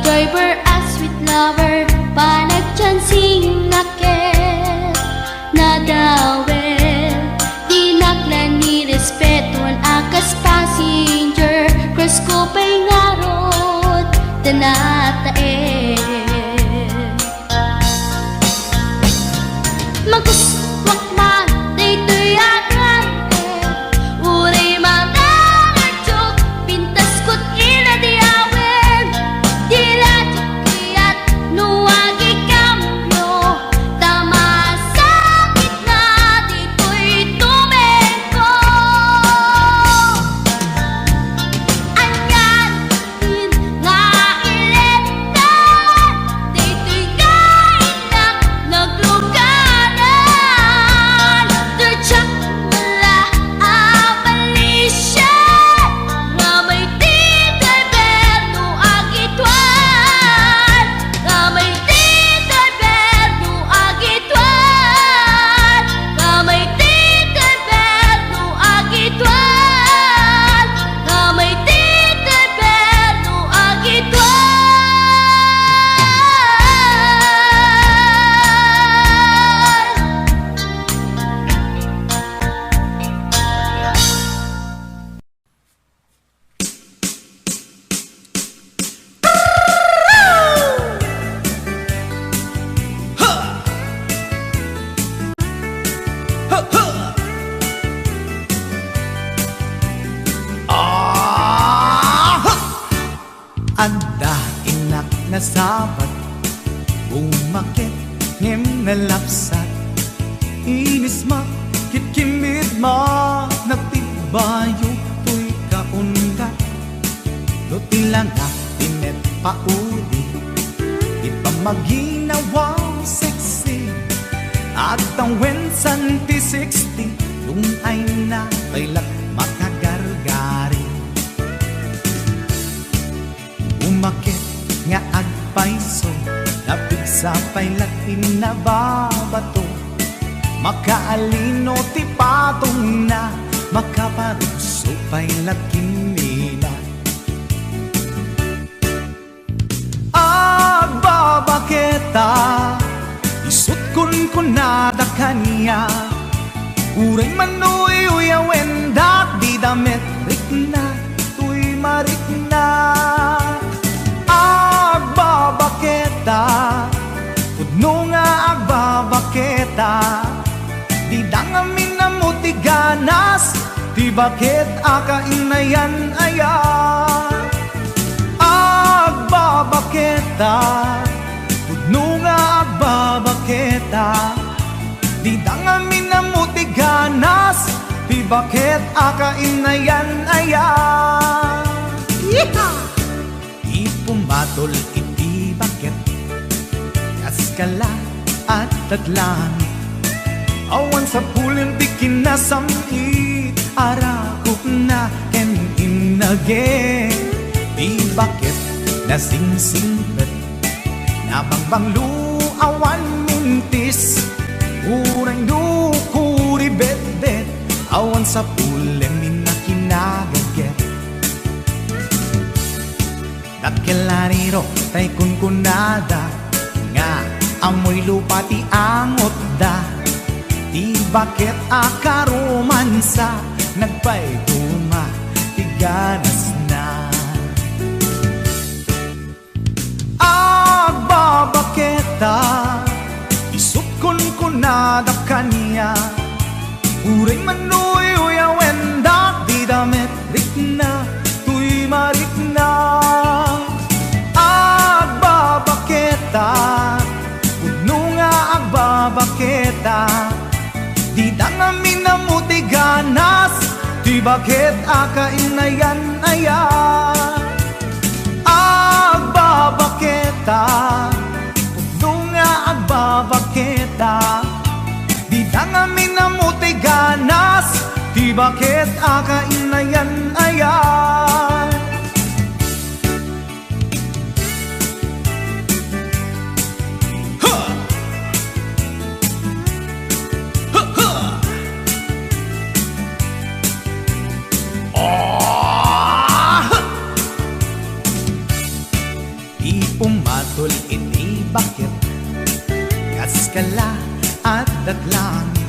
driver as sweet lover, panagchansing nakit na dawel. Di naklan ni respetuan akas passenger, cross ko pa'y ngarot, tanatae. Maguswak man, daytoy agrante, uray manangadyok, pintas ko't inadiawen. Dila dikiyat, nuwagi kamyo, tama sa gitna, dito'y tumengko. Anyan, din nga ilenta, dito'y kainak, nagluganan. Dirtsak mula abalisya, nga may di driver no agitwan, nga may di driver no agitwan, nga may di driver no agitwan, nga may di driver no agitwan. Anda inak na sabat, umakit ngem na lapsat. Inis ma, kitkimid ma, nagtibayo to'y kaungat. Dutila nga tinet paudi, di pa maginawaw sexy. At ang wensan ti 60, yung ay na bailat makagargari. Umakit nga agpaiso, napigsa pa'y latin na babato. Makaalino ti patong na, makaparuso pa'y latin nila. Agbabaketa, isut kun nada kanya. Uray manuy uyawen dak di damit rikna, tuy marikna. Agbabaketa, pudno nga agbabaketa, di dangamin na mutiganas, di bakit akainayan aya. Agbabaketa, pudno nga agbabaketa, di dangamin na mutiganas, di bakit akainayan aya. Yeehaw! Ipumatol iti bakit, kaskala at taglangit. Awan sa pulin di kinasamit, arakok na ken inage. Di bakit nasingsingpet, nabangbang luawan mintis. Urang dukuri bet-bet, awan sa pulin minakinagaget. Dakelariro tay kunkunada, nga amoy lupa ti angot da. Di bakit akaromansa, nagpay duma ti ganas na. Agbabaketa, isut kunkunada kanya. Uray manuy uyawen dak di damit rikna, tuy marikna. Agbabaketa, pudno nga agbabaketa, di dangamin na mutiganas, di bakit akainayan aya. Agbabaketa, pudno nga agbabaketa, di dangamin na mutiganas, di bakit akainayan aya. Tol iti bakit kaskala at daglangit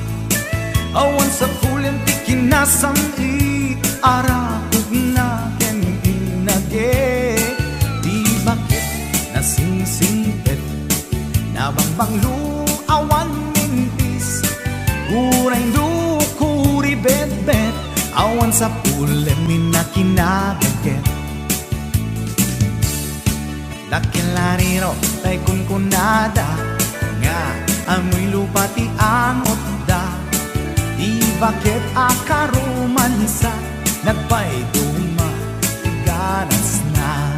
awan sa kulim ti kinasam i arakog na ken inage di bakit nasingsingpet nabangbang awan mintis uray dukuri bet-bet awan sa kulim minakinabaget dakilariro tay kunkunada nga amoy lupa ti angot da di bakit akarumansa nagpay duma ganas na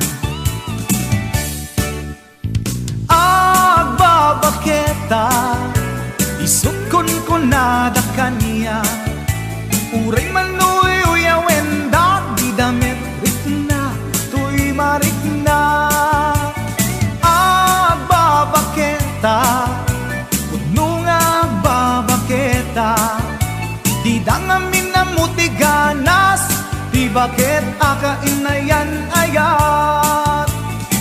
agbabaketa isukon ko nada kaniya uray manuy uyawen da di damit rikna tuy marikna agbabaketa puno nga babaketa di dangamin na mutiganas di bakit akainayan ayat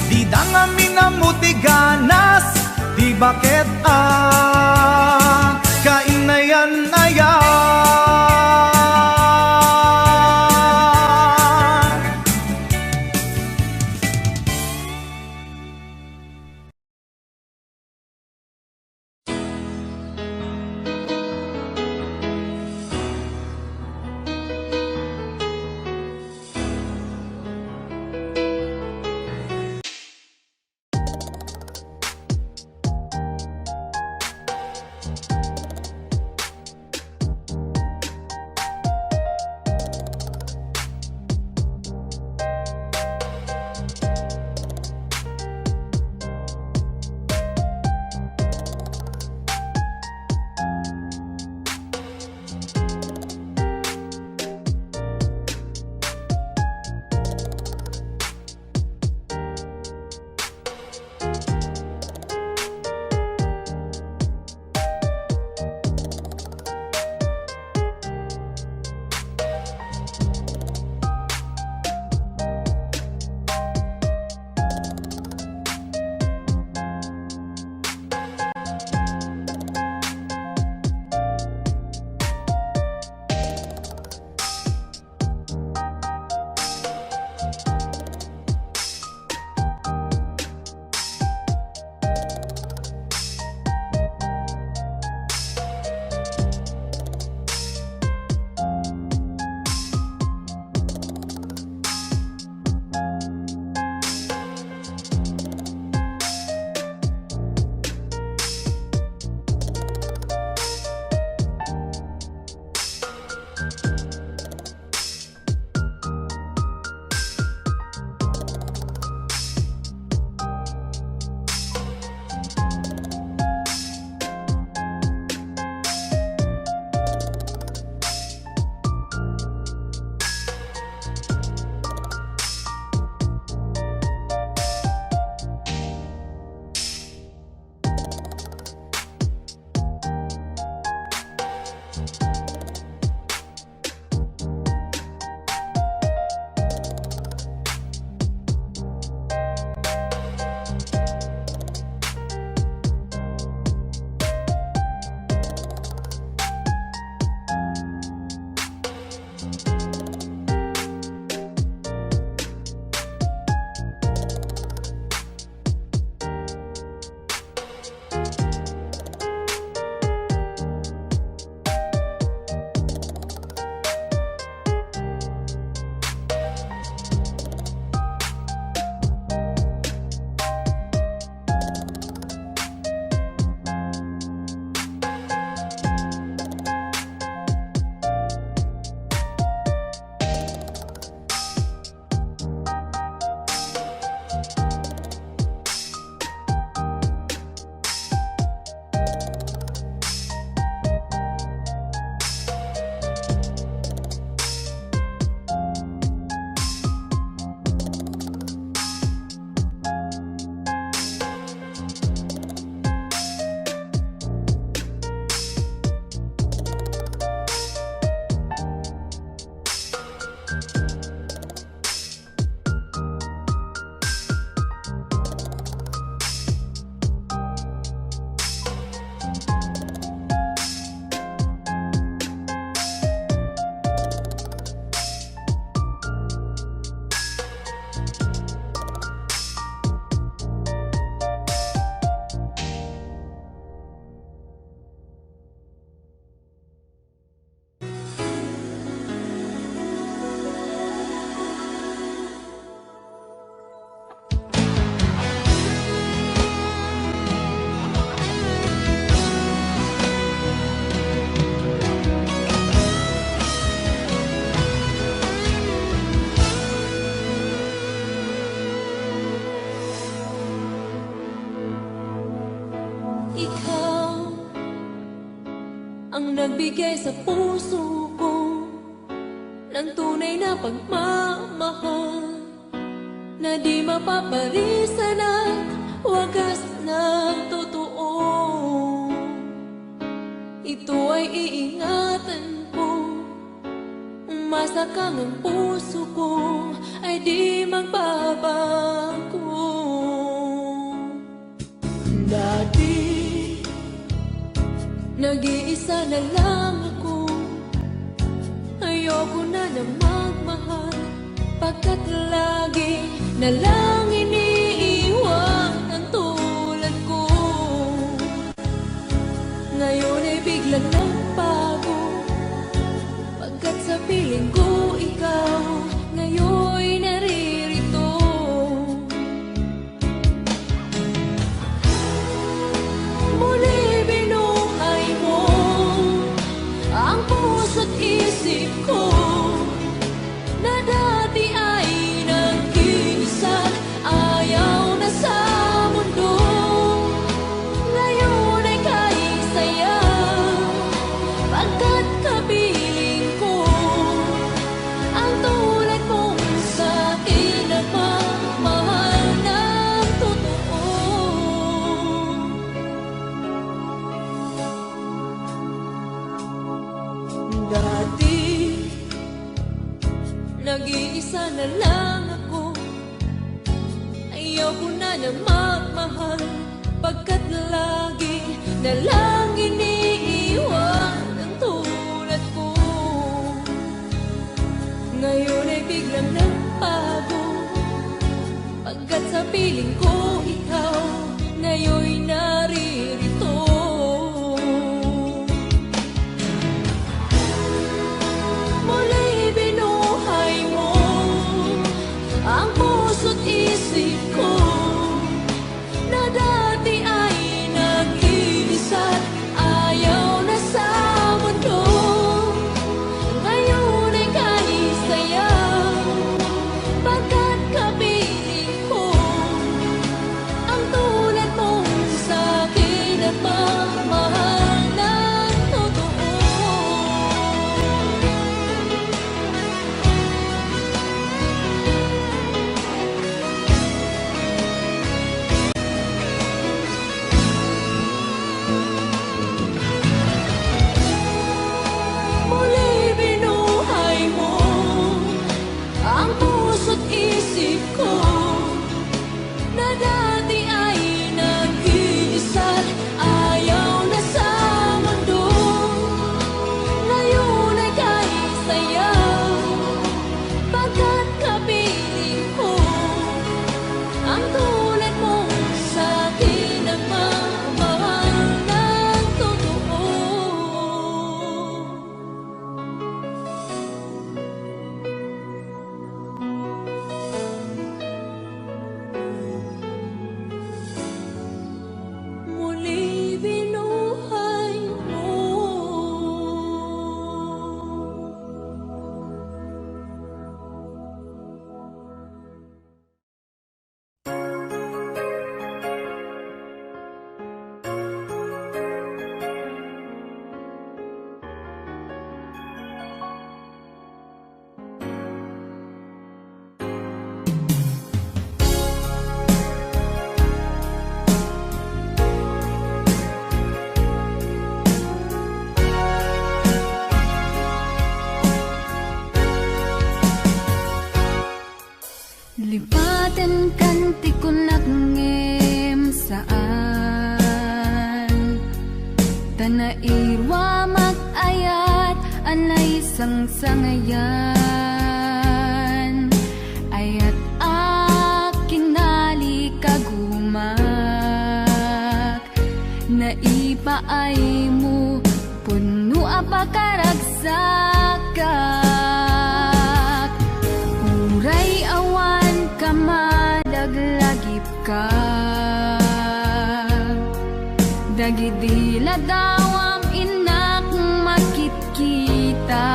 di dangamin na mutiganas di bakit kainayan ayat ang nagbigay sa puso ko ng tunay na pagmamahal na di mapaparisan at wagas na totoo. Ito ay iingatan ko, umasa kang ang puso ko ay di magbabago. Dati nag-iisa na lang ako, ayoko na na magmahal, pagkat lagi na lang iniiwan ang tulad ko. Ngayon ay biglang nagbago, pagkat sa piling ko ikaw ngayon naririto. Muli binuhay mo ang puso't isip ko na dati ay nag-iisa, ayaw na sa mundo. Ngayon ay kahit saya, pagkat kapiling ko ang tulad mong sa'kin na mamahal ng totoo. Dati nag-iisa na lang ako, ayaw ko na na magmahal, pagkat lagi na lang iniiwan ang tulad ko. Ngayon ay biglang nagbago, pagkat sa piling ko ikaw ngayon naririto. Muli binuhay mo ang puso't isip ko na dati ay nag-iisa, ayaw na sa mundo. Ngayon ay kahit saya, pagkat kapiling ko ang tulad mong sa'kin at mamahal ng totoo. Muli binuhay mo ang puso't isip ko na dati ay nag-iisa, ayaw na sa mundo. Ngayon ay kahit saya, pagkat kapiling ko ang tulad mong sa'kin na mamahal ng totoo. Muli binuhay mo. Lipatan kanti ko nakngem saan Tanairwa mag-ayat anay sang-sangayan Ayat aking nali kagumak Naipaay mo puno apakaragsakat Uray awan ka madaglagip ka Dagidila daw ang inak makit-kita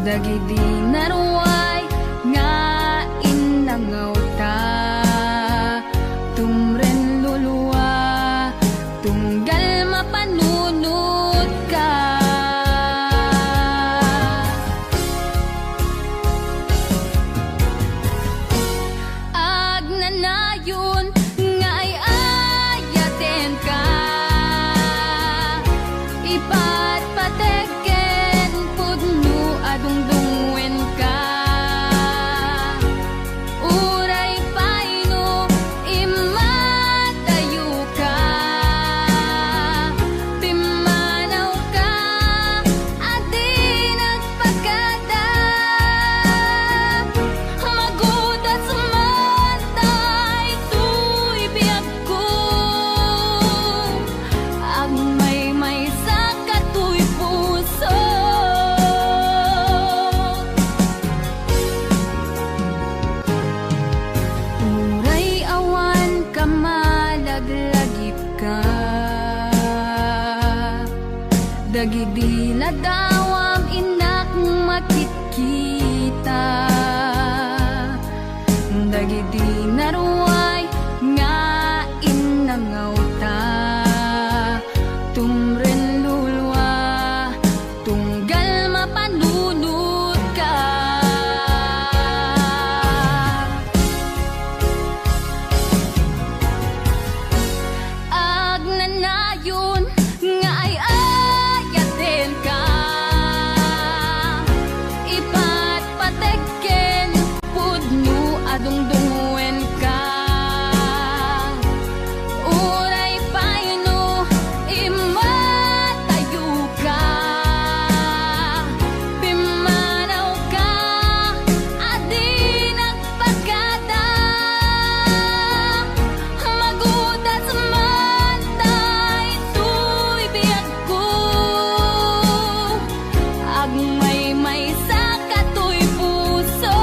Dagidi naruay nga inangaw ta Tumren luluwa tunggal mapanuno dagidi ladawam inak makit-kita dagidi naruay nga inangauta tumren lulwa tunggal mapanunod ka agnanayon nga ay ayaten ka ipatpateken pudno adungdungwen ka uray paino imatayo ka pimanaw ka adi nagpagada magudas man daytoy biyag ko agmay sa katoy puso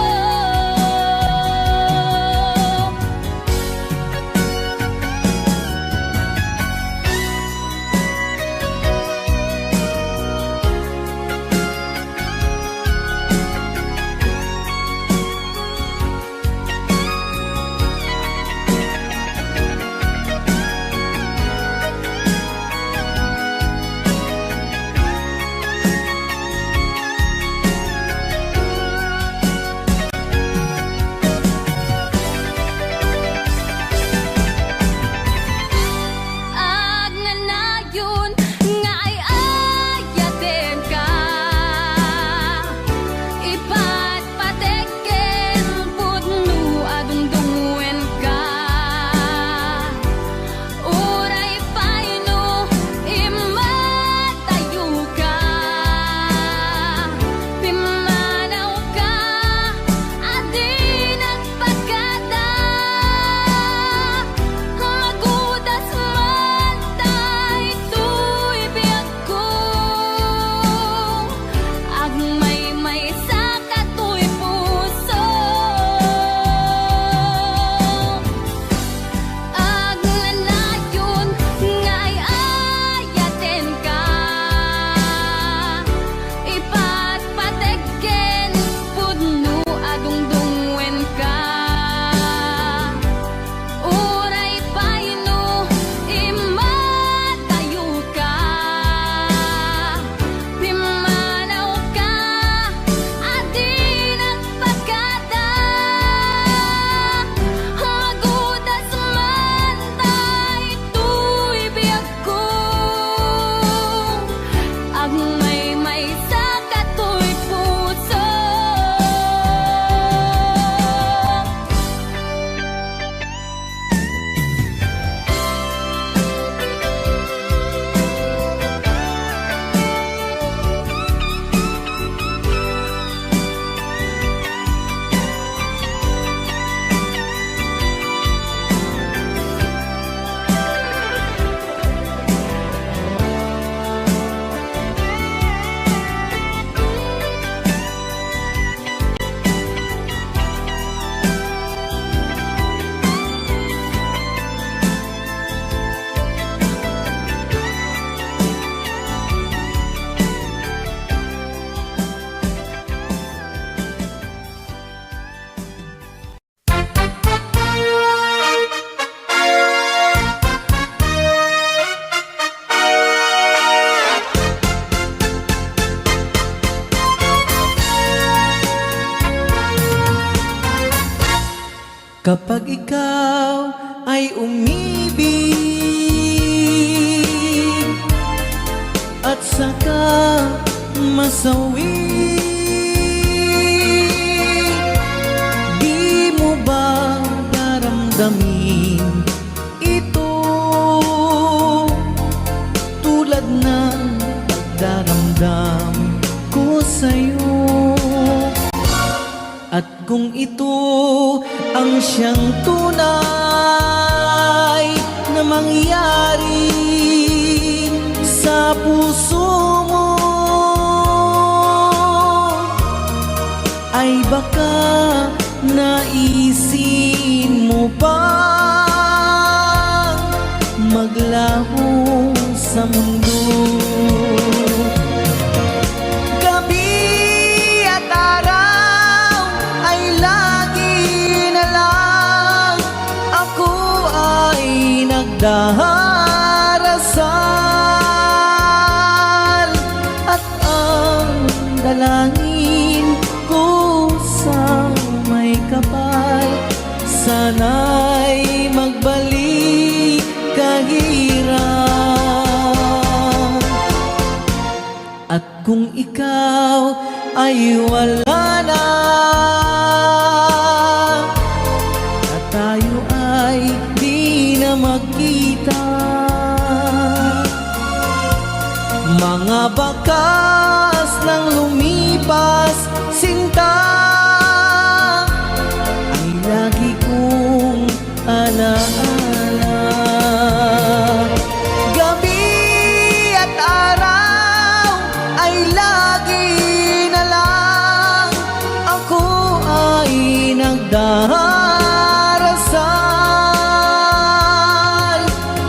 agnanayon nga ay ayaten ka ipatpateken pudno adungdungwen ka uray paino imatayo ka pimanaw ka adi nagpagada magudas man daytoy biyag ko agmay sa katoy puso agnanayon nga ay ayaten ka ipatpateken pudno adungdungwen ka uray paino imatayo ka pimanaw ka adi nagpagada magudas man daytoy biyag ko agmay sa katoy puso Kapag ikaw ay umibig at saka masawi, di mo ba daramdamin ito tulad ng pagdaramdam ko sa'yo? At kung ito ang siyang tunay na mangyari sa puso mo, ay baka naisin mo bang maglaho sa mundo? nagdarasal at ang dalangin ko sa may kapal, sana'y magbalik kahirap. At kung ikaw ay wala na, at tayo ay di na magkita, mga bakas ng lumipas sinta ay lagi kong alaala. Gabi at araw ay lagi na lang ako ay nagdarasal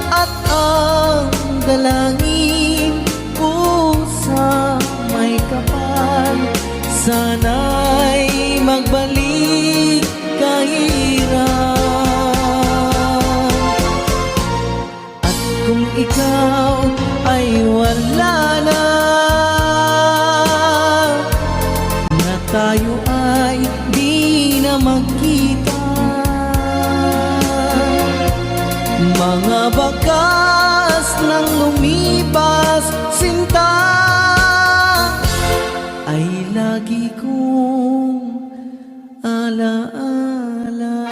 at ang dalangin ko sa may kapal, sana'y magbalik kahirap. At kung ikaw ay wala na, na tayo ay di na magkita, mga bakas ng lumipas sinta ay lagi kong alaala.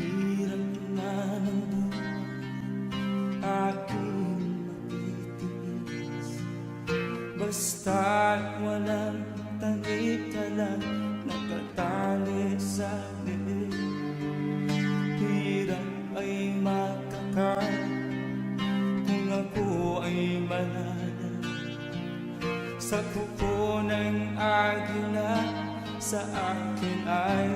Hirap na ng buhay aking matitiis, basta't walang tanik ka lang nakatali sa liig. Hirap ay makakain kung ako ay malala sa kuko ng agila, sa akin ay